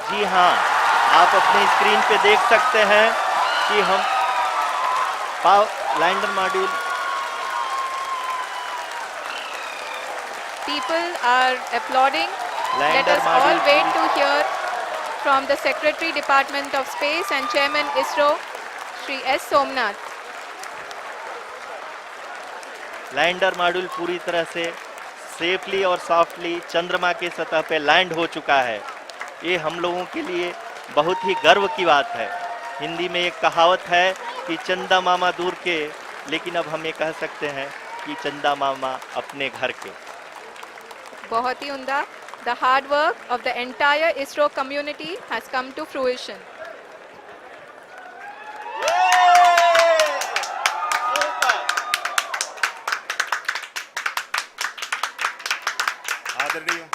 जी हाँ, आप अपने स्क्रीन पे देख सकते हैं कि हम lander module People are applauding. Let lander us all module wait to hear from the Secretary Department of Space and Chairman ISRO, Shri S. Somnath. Lander module पूरी तरह से सेफली और सॉफ्टली चंद्रमा के सतह पे लैंड हो चुका है। ये हम लोगों के लिए बहुत ही गर्व की बात है। हिंदी में एक कहावत है कि चंदा मामा दूर के, लेकिन अब हम ये कह सकते हैं कि चंदा मामा अपने घर के। बहुत ही उम्दा. The hard work of the entire ISRO community has come to fruition. आदरणीय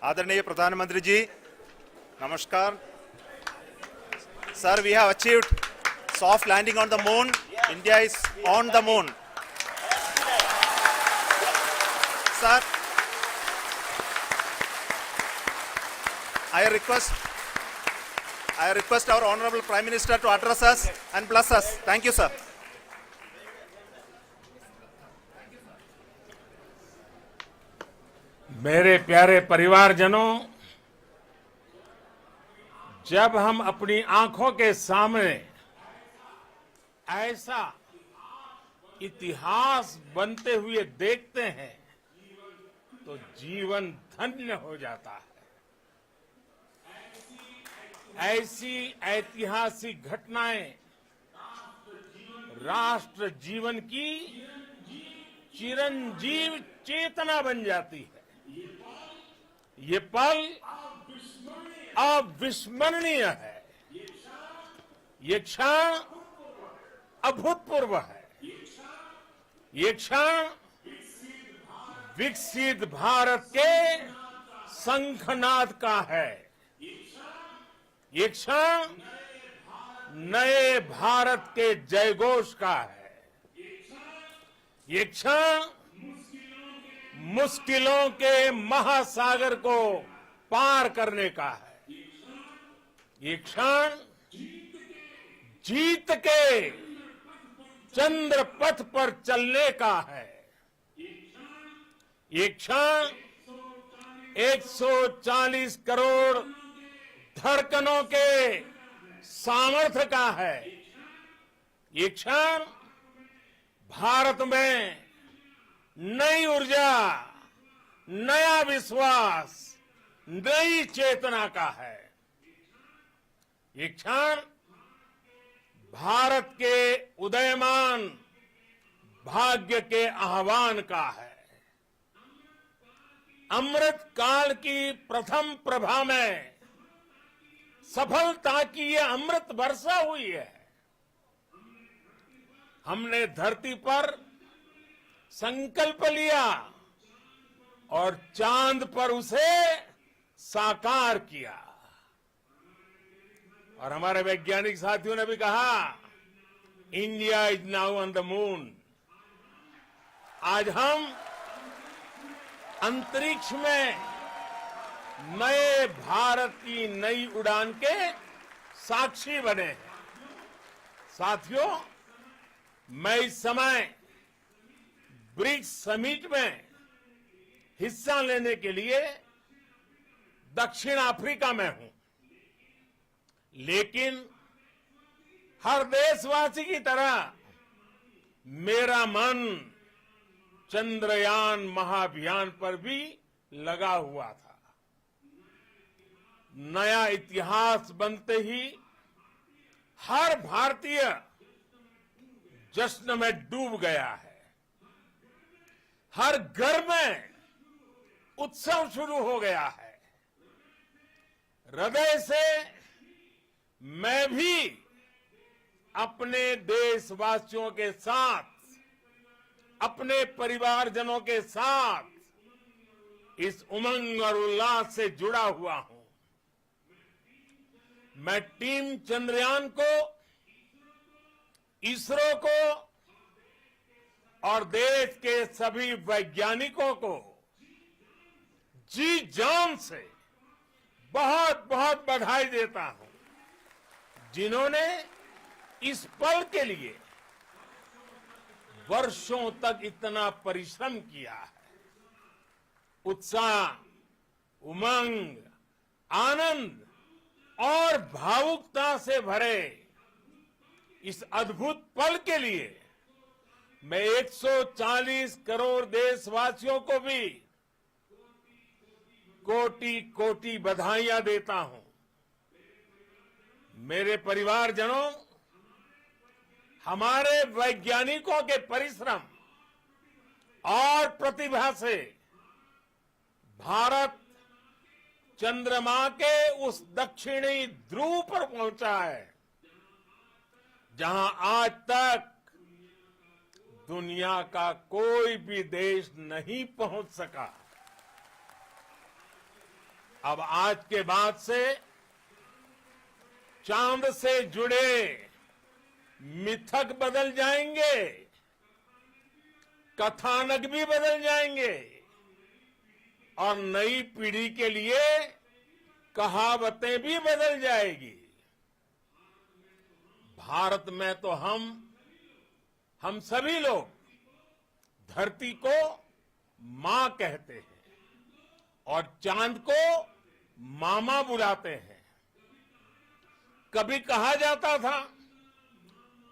आदरणीय प्रधानमंत्री जी, नमस्कार. Sir, we have achieved soft landing on the moon. India is on the moon. Sir, I request our Honorable Prime Minister to address us and bless us. Thank you, sir. मेरे प्यारे परिवारजनों, जब हम अपनी आंखों के सामने ऐसा इतिहास बनते हुए देखते हैं तो जीवन धन्य हो जाता है. ऐसी ऐतिहासिक घटनाएं राष्ट्र जीवन की चिरंजीव चेतना बन जाती है. ये पल अविस्मरणीय है. ये क्षण अभूतपूर्व है. ये क्षण विकसित भारत के शंखनाद का है. ये क्षण नए भारत के जयघोष का है. ये क्षण मुश्किलों के महासागर को पार करने का है. ये क्षण जीत के चंद्र पथ पर चलने का है. ये क्षण 140 करोड़ धड़कनों के सामर्थ्य का है. ये क्षण भारत में नई ऊर्जा, नया विश्वास, नई चेतना का है. ये क्षण भारत के उदयमान भाग्य के आह्वान का है. अमृत काल की प्रथम प्रभा में सफलता की ये अमृत वर्षा हुई है. हमने धरती पर संकल्प लिया और चांद पर उसे साकार किया. और हमारे वैज्ञानिक साथियों ने भी कहा, India is now on the moon. आज हम अंतरिक्ष में नए भारत की नई उड़ान के साक्षी बने हैं. साथियों, मैं इस समय ब्रिक्स समिट में हिस्सा लेने के लिए दक्षिण अफ्रीका में हूं. लेकिन हर देशवासी की तरह मेरा मन चंद्रयान महाअभियान पर भी लगा हुआ था. नया इतिहास बनते ही हर भारतीय जश्न में डूब गया है. हर घर में उत्सव शुरू हो गया है. हृदय से मैं भी अपने देशवासियों के साथ, अपने परिवारजनों के साथ इस उमंग और उल्लास से जुड़ा हुआ हूं। मैं टीम चंद्रयान को, इसरो को और देश के सभी वैज्ञानिकों को जी जान से बहुत बहुत बधाई देता हूं, जिन्होंने इस पल के लिए वर्षों तक इतना परिश्रम किया है। उत्साह, उमंग, आनंद और भावुकता से भरे इस अद्भुत पल के लिए मैं 140 करोड़ देशवासियों को भी कोटि कोटि बधाइयां देता हूं। मेरे परिवारजनों, हमारे वैज्ञानिकों के परिश्रम और प्रतिभा से भारत चंद्रमा के उस दक्षिणी ध्रुव पर पहुंचा है, जहां आज तक दुनिया का कोई भी देश नहीं पहुंच सका। अब आज के बाद से चांद से जुड़े मिथक बदल जाएंगे, कथानक भी बदल जाएंगे और नई पीढ़ी के लिए कहावतें भी बदल जाएगी। भारत में तो हम सभी लोग धरती को मां कहते हैं और चांद को मामा बुलाते हैं। कभी कहा जाता था,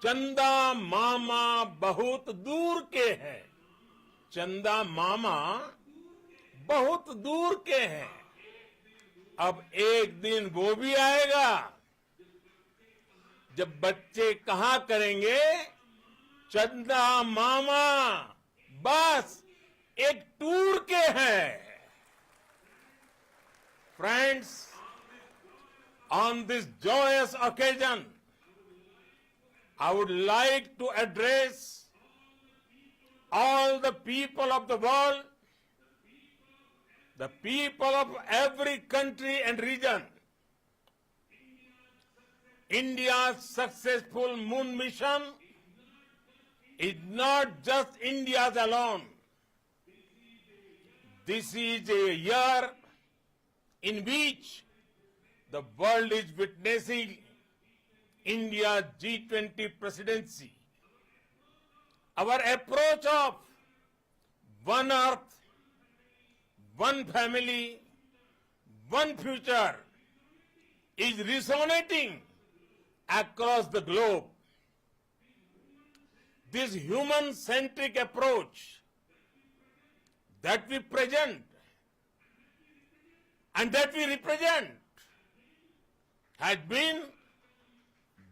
चंदा मामा बहुत दूर के हैं। चंदा मामा बहुत दूर के हैं। अब एक दिन वो भी आएगा जब बच्चे कहा करेंगे, चंदा मामा बस एक टूर के हैं। Friends, on this joyous occasion, I would like to address all the people of the world, the people of every country and region. India's successful moon mission is not just India's alone. This is a year in which the world is witnessing India's G20 presidency. Our approach of one earth, one family, one future is resonating across the globe. This human-centric approach that we present and that we represent has been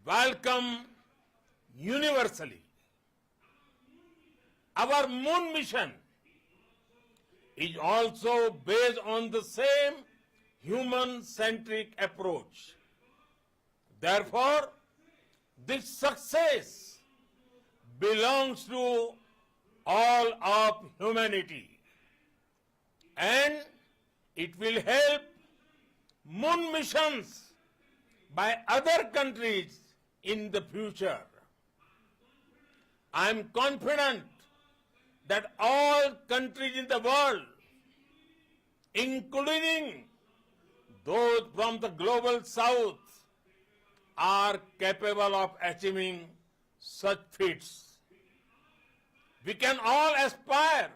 welcomed universally. Our moon mission is also based on the same human-centric approach. Therefore, this success belongs to all of humanity, and it will help moon missions by other countries in the future. I am confident that all countries in the world, including those from the global south, are capable of achieving such feats. We can all aspire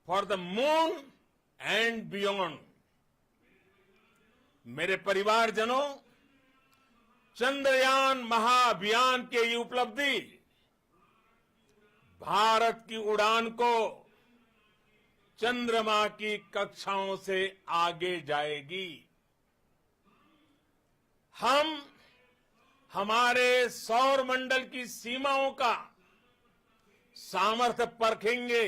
for the moon and beyond. मेरे परिवारजनों, चंद्रयान महाअभियान की ये उपलब्धि भारत की उड़ान को चंद्रमा की कक्षाओं से आगे जाएगी। हम हमारे सौर मंडल की सीमाओं का सामर्थ्य परखेंगे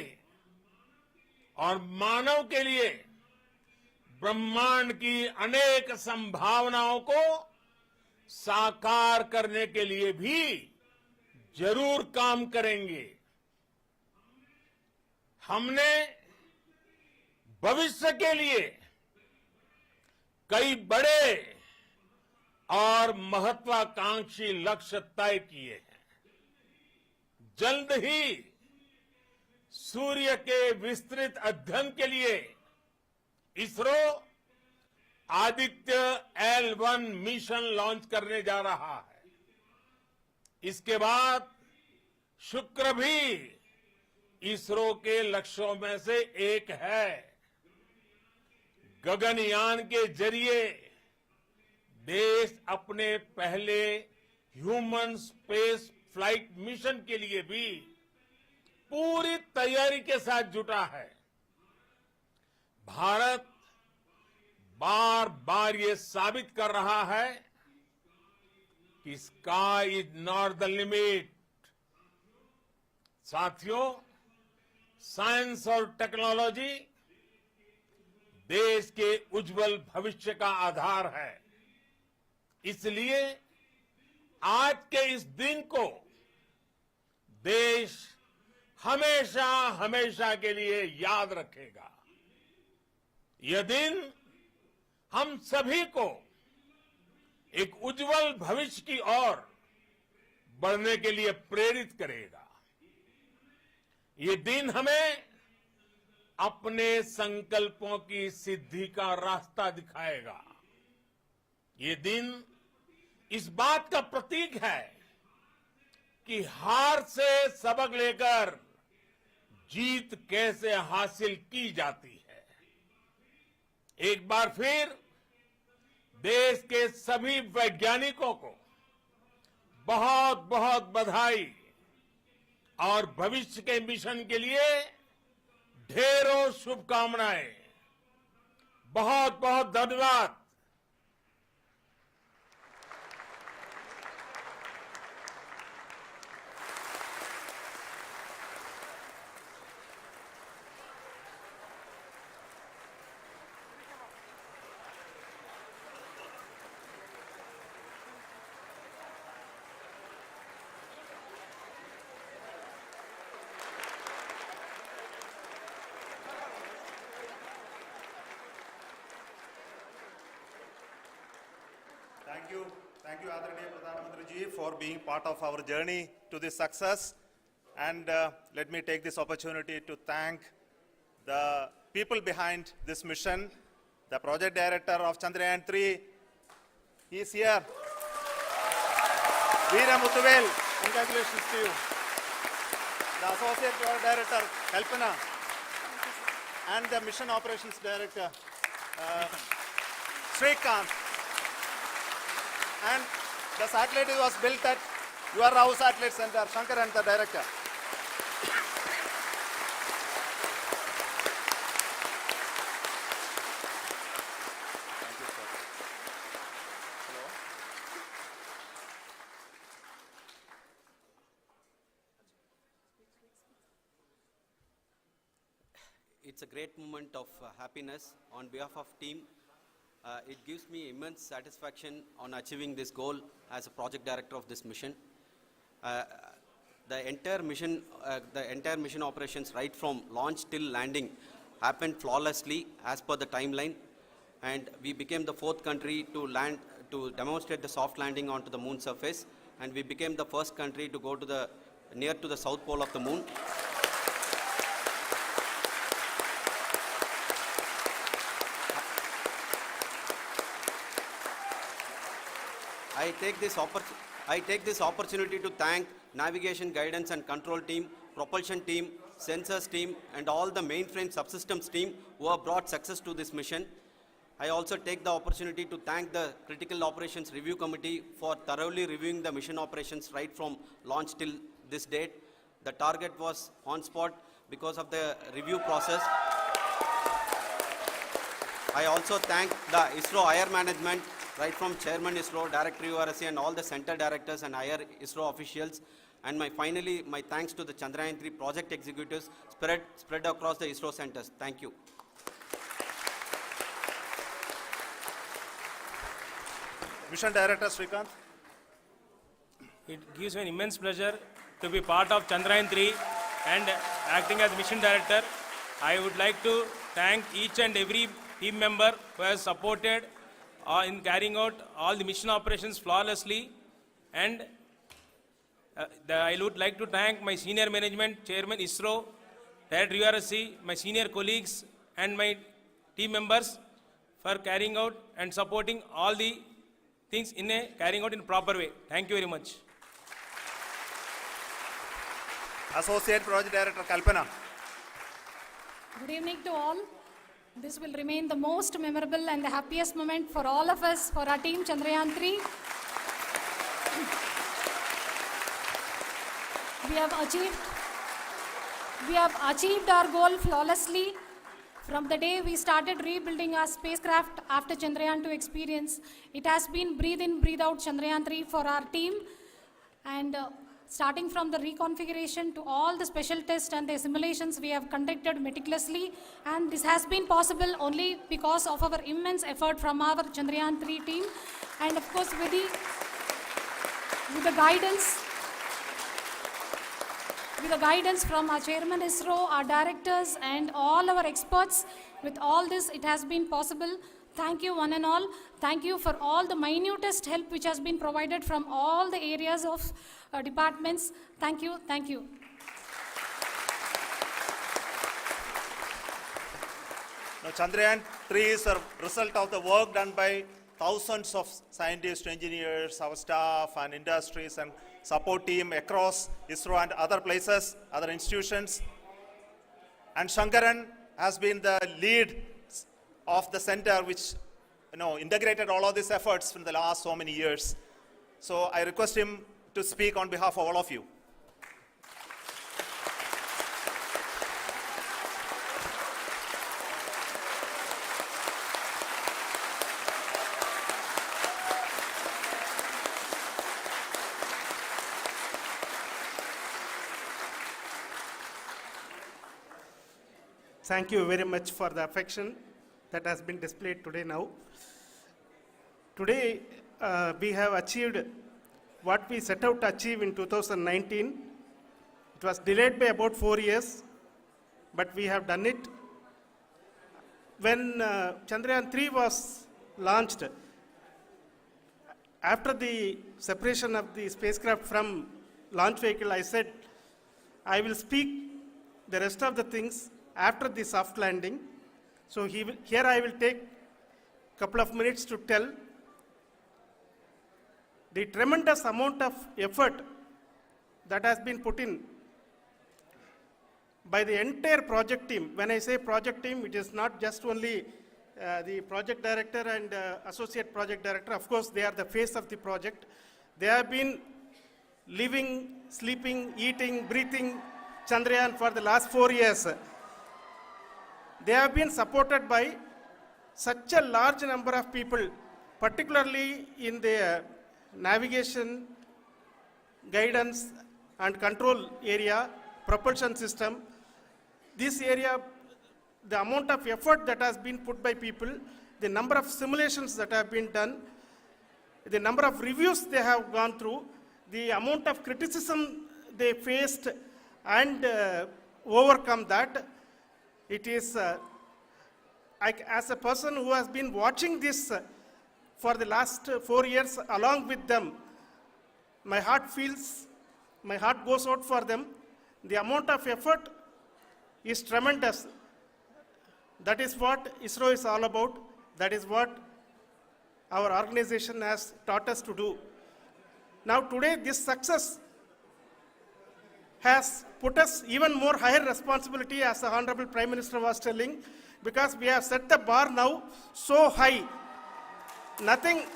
और मानव के लिए ब्रह्मांड की अनेक संभावनाओं को साकार करने के लिए भी जरूर काम करेंगे। हमने भविष्य के लिए कई बड़े और महत्वाकांक्षी लक्ष्य तय किए हैं। जल्द ही सूर्य के विस्तृत अध्ययन के लिए ISRO Aditya L1 mission launch करने जा रहा है। इसके बाद शुक्र भी इसरो के लक्ष्यों में से एक है। गगनयान के जरिए देश अपने पहले ह्यूमन स्पेस फ्लाइट मिशन के लिए भी पूरी तैयारी के साथ जुटा है। भारत बार बार ये साबित कर रहा है कि sky is not the limit. साथियों, साइंस और टेक्नोलॉजी देश के उज्जवल भविष्य का आधार है। इसलिए आज के इस दिन को देश हमेशा हमेशा के लिए याद रखेगा। यह दिन हम सभी को एक उज्जवल भविष्य की ओर बढ़ने के लिए प्रेरित करेगा। ये दिन हमें अपने संकल्पों की सिद्धि का रास्ता दिखाएगा। ये दिन इस बात का प्रतीक है कि हार से सबक लेकर जीत कैसे हासिल की जाती है। एक बार फिर देश के सभी वैज्ञानिकों को बहुत बहुत बधाई और भविष्य के मिशन के लिए ढेरों शुभकामनाएं। बहुत बहुत धन्यवाद। Thank you, Adharaniya Pradhan Mantri ji, for being part of our journey to this success. And let me take this opportunity to thank the people behind this mission, the project director of Chandrayaan-3. He is here. Veera Muthuvel, congratulations to you. The associate project director, Kalpana, and the mission operations director, Srikanth. And the satellite was built at your Rao Satellite Center, Shankar and the director. Thank you, sir. Hello. It's a great moment of happiness on behalf of team. It gives me immense satisfaction on achieving this goal as a project director of this mission. The entire mission operations right from launch till landing happened flawlessly as per the timeline, and we became the 4th country to land to demonstrate the soft landing onto the moon surface, and we became the first country to go to near to the south pole of the moon. I take this opportunity to thank navigation, guidance and control team, propulsion team, sensors team and all the mainframe subsystems team who have brought success to this mission. I also take the opportunity to thank the Critical Operations Review Committee for thoroughly reviewing the mission operations right from launch till this date. The target was on spot because of the review process. I also thank the ISRO higher management, right from Chairman ISRO, Director URSC and all the center directors and higher ISRO officials. And finally, my thanks to the Chandrayaan-3 project executives spread across the ISRO centers. Thank you. Mission Director Srikanth. It gives me an immense pleasure to be part of Chandrayaan 3 and acting as mission director. I would like to thank each and every team member who has supported in carrying out all the mission operations flawlessly. And I would like to thank my senior management, Chairman ISRO, Director URSC, my senior colleagues and my team members for carrying out and supporting all the things carrying out in a proper way. Thank you very much. Associate Project Director Kalpana. Good evening to all. This will remain the most memorable and the happiest moment for all of us, for our team Chandrayaan 3. We have achieved our goal flawlessly. From the day we started rebuilding our spacecraft after Chandrayaan 2 experience, it has been breathe in, breathe out Chandrayaan 3 for our team. And starting from the reconfiguration to all the special tests and the simulations we have conducted meticulously, and this has been possible only because of our immense effort from our Chandrayaan 3 team, and of course with the guidance from our Chairman ISRO, our directors and all our experts. With all this, it has been possible. Thank you one and all. Thank you for all the minutest help which has been provided from all the areas of departments. Thank you. Thank you. Now, Chandrayaan 3 is a result of the work done by thousands of scientists, engineers, our staff and industries and support team across ISRO and other places, other institutions. And Shankaran has been the lead of the center which integrated all of these efforts in the last so many years. So I request him to speak on behalf of all of you. Thank you very much for the affection that has been displayed today now. Today, we have achieved what we set out to achieve in 2019. It was delayed by about 4 years, but we have done it. When Chandrayaan 3 was launched, after the separation of the spacecraft from launch vehicle, I said, I will speak the rest of the things after the soft landing. So here I will take a couple of minutes to tell the tremendous amount of effort that has been put in by the entire project team. When I say project team, it is not just only the project director and associate project director. Of course, they are the face of the project. They have been living, sleeping, eating, breathing Chandrayaan for the last 4 years. They have been supported by such a large number of people, particularly in the navigation, guidance and control area, propulsion system. This area, the amount of effort that has been put by people, the number of simulations that have been done, the number of reviews they have gone through, the amount of criticism they faced and overcome that. It is, as a person who has been watching this for the last 4 years along with them, my heart goes out for them. The amount of effort is tremendous. That is what ISRO is all about. That is what our organization has taught us to do. Now today, this success has put us even more higher responsibility, as the Honorable Prime Minister was telling, because we have set the bar now so high. Nothing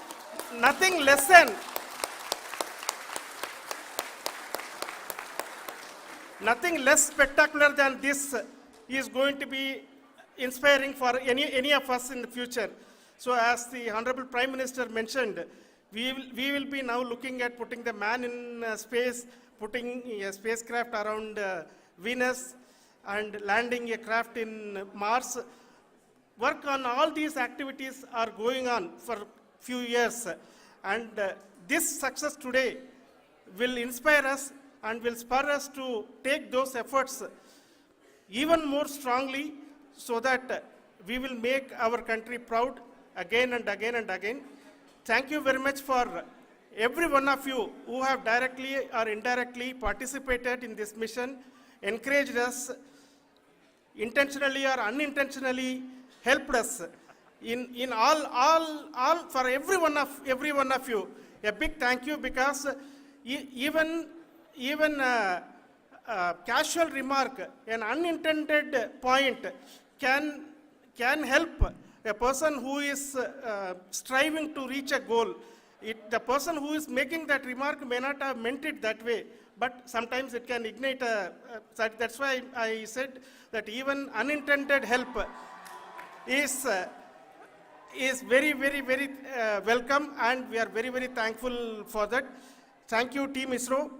less spectacular than this is going to be inspiring for any of us in the future. So as the Honorable Prime Minister mentioned, we will be now looking at putting the man in space, putting a spacecraft around Venus and landing a craft in Mars. Work on all these activities are going on for few years. And this success today will inspire us and will spur us to take those efforts even more strongly so that we will make our country proud again and again and again. Thank you very much for every one of you who have directly or indirectly participated in this mission, encouraged us, intentionally or unintentionally helped us in all for every one of you. A big thank you, because even casual remark, an unintended point can help a person who is striving to reach a goal. The person who is making that remark may not have meant it that way, but sometimes it can ignite that's why I said that even unintended help is very, very, very welcome, and we are very, very thankful for that. Thank you, Team ISRO,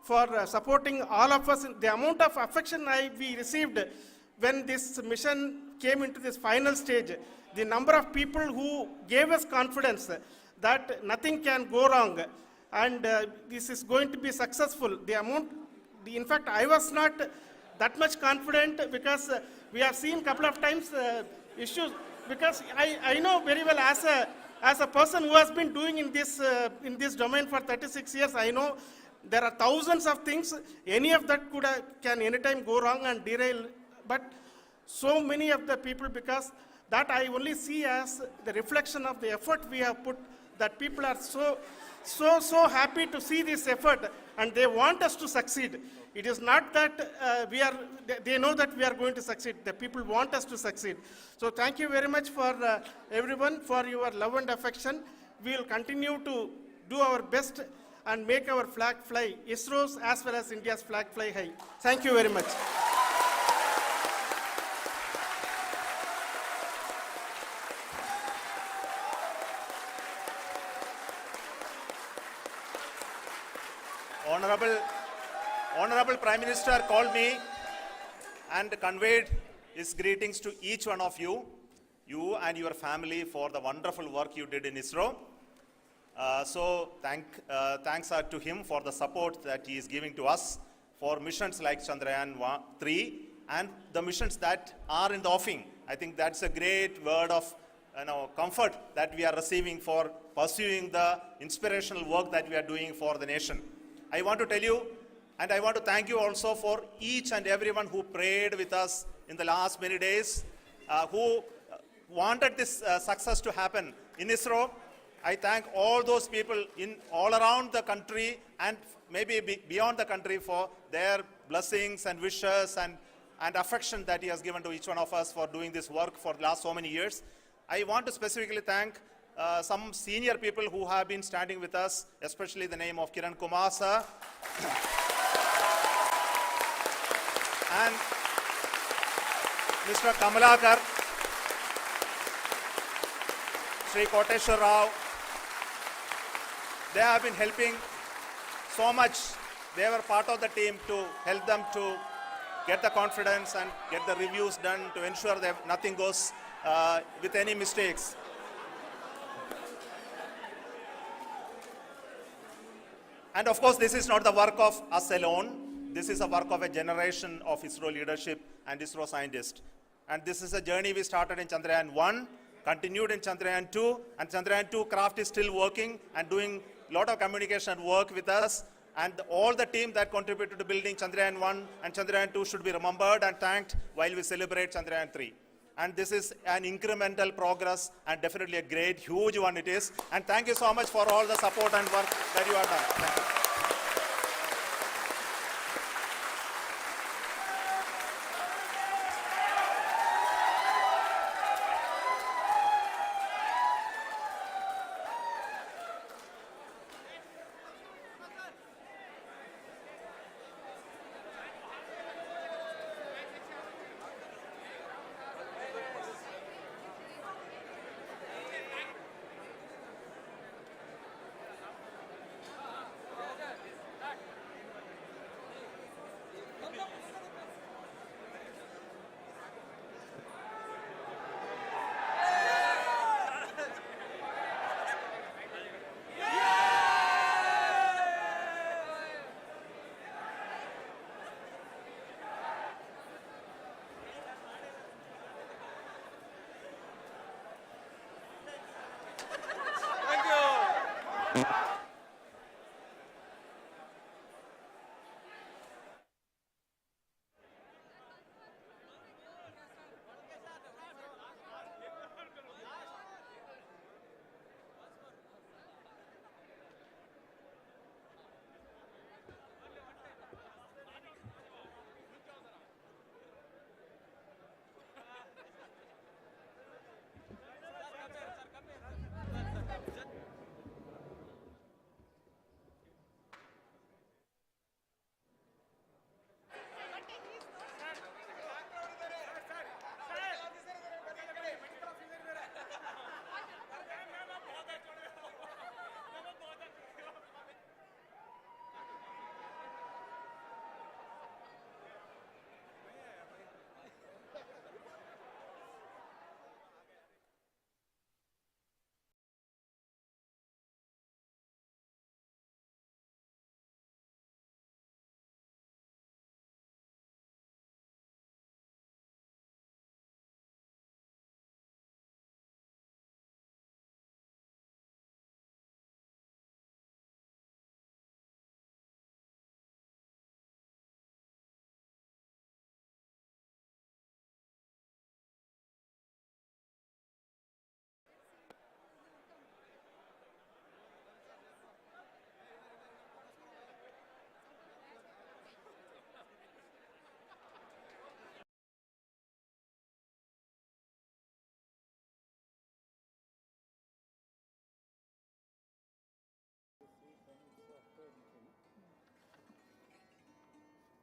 for supporting all of us. The amount of affection we received when this mission came into this final stage, the number of people who gave us confidence that nothing can go wrong, and this is going to be successful. In fact, I was not that much confident, because we have seen a couple of times issues, because I know very well as a person who has been doing in this domain for 36 years, I know there are thousands of things. Any of that can anytime go wrong and derail, but so many of the people, because that I only see as the reflection of the effort we have put, that people are so happy to see this effort, and they want us to succeed. It is not that they know that we are going to succeed. The people want us to succeed. So thank you very much for everyone for your love and affection. We will continue to do our best and make our flag fly, ISRO's as well as India's flag fly high. Thank you very much. Honorable Prime Minister called me and conveyed his greetings to each one of you and your family, for the wonderful work you did in ISRO. So thanks are to him for the support that he is giving to us for missions like Chandrayaan 3 and the missions that are in the offing. I think that's a great word of comfort that we are receiving for pursuing the inspirational work that we are doing for the nation. I want to tell you, and I want to thank you also for each and everyone who prayed with us in the last many days, who wanted this success to happen in ISRO. I thank all those people all around the country and maybe beyond the country for their blessings and wishes and affection that he has given to each one of us for doing this work for the last so many years. I want to specifically thank some senior people who have been standing with us, especially the name of Kiran Kumar sir and Mr. Kamalakar, Sri Koteshwar Rao. They have been helping so much. They were part of the team to help them to get the confidence and get the reviews done to ensure that nothing goes with any mistakes. And of course, this is not the work of us alone. This is a work of a generation of ISRO leadership and ISRO scientists. And this is a journey we started in Chandrayaan 1, continued in Chandrayaan 2, and Chandrayaan 2 craft is still working and doing a lot of communication work with us. And all the team that contributed to building Chandrayaan 1 and Chandrayaan 2 should be remembered and thanked while we celebrate Chandrayaan 3. And this is an incremental progress and definitely a great, huge one it is. And thank you so much for all the support and work that you have done. Thank you.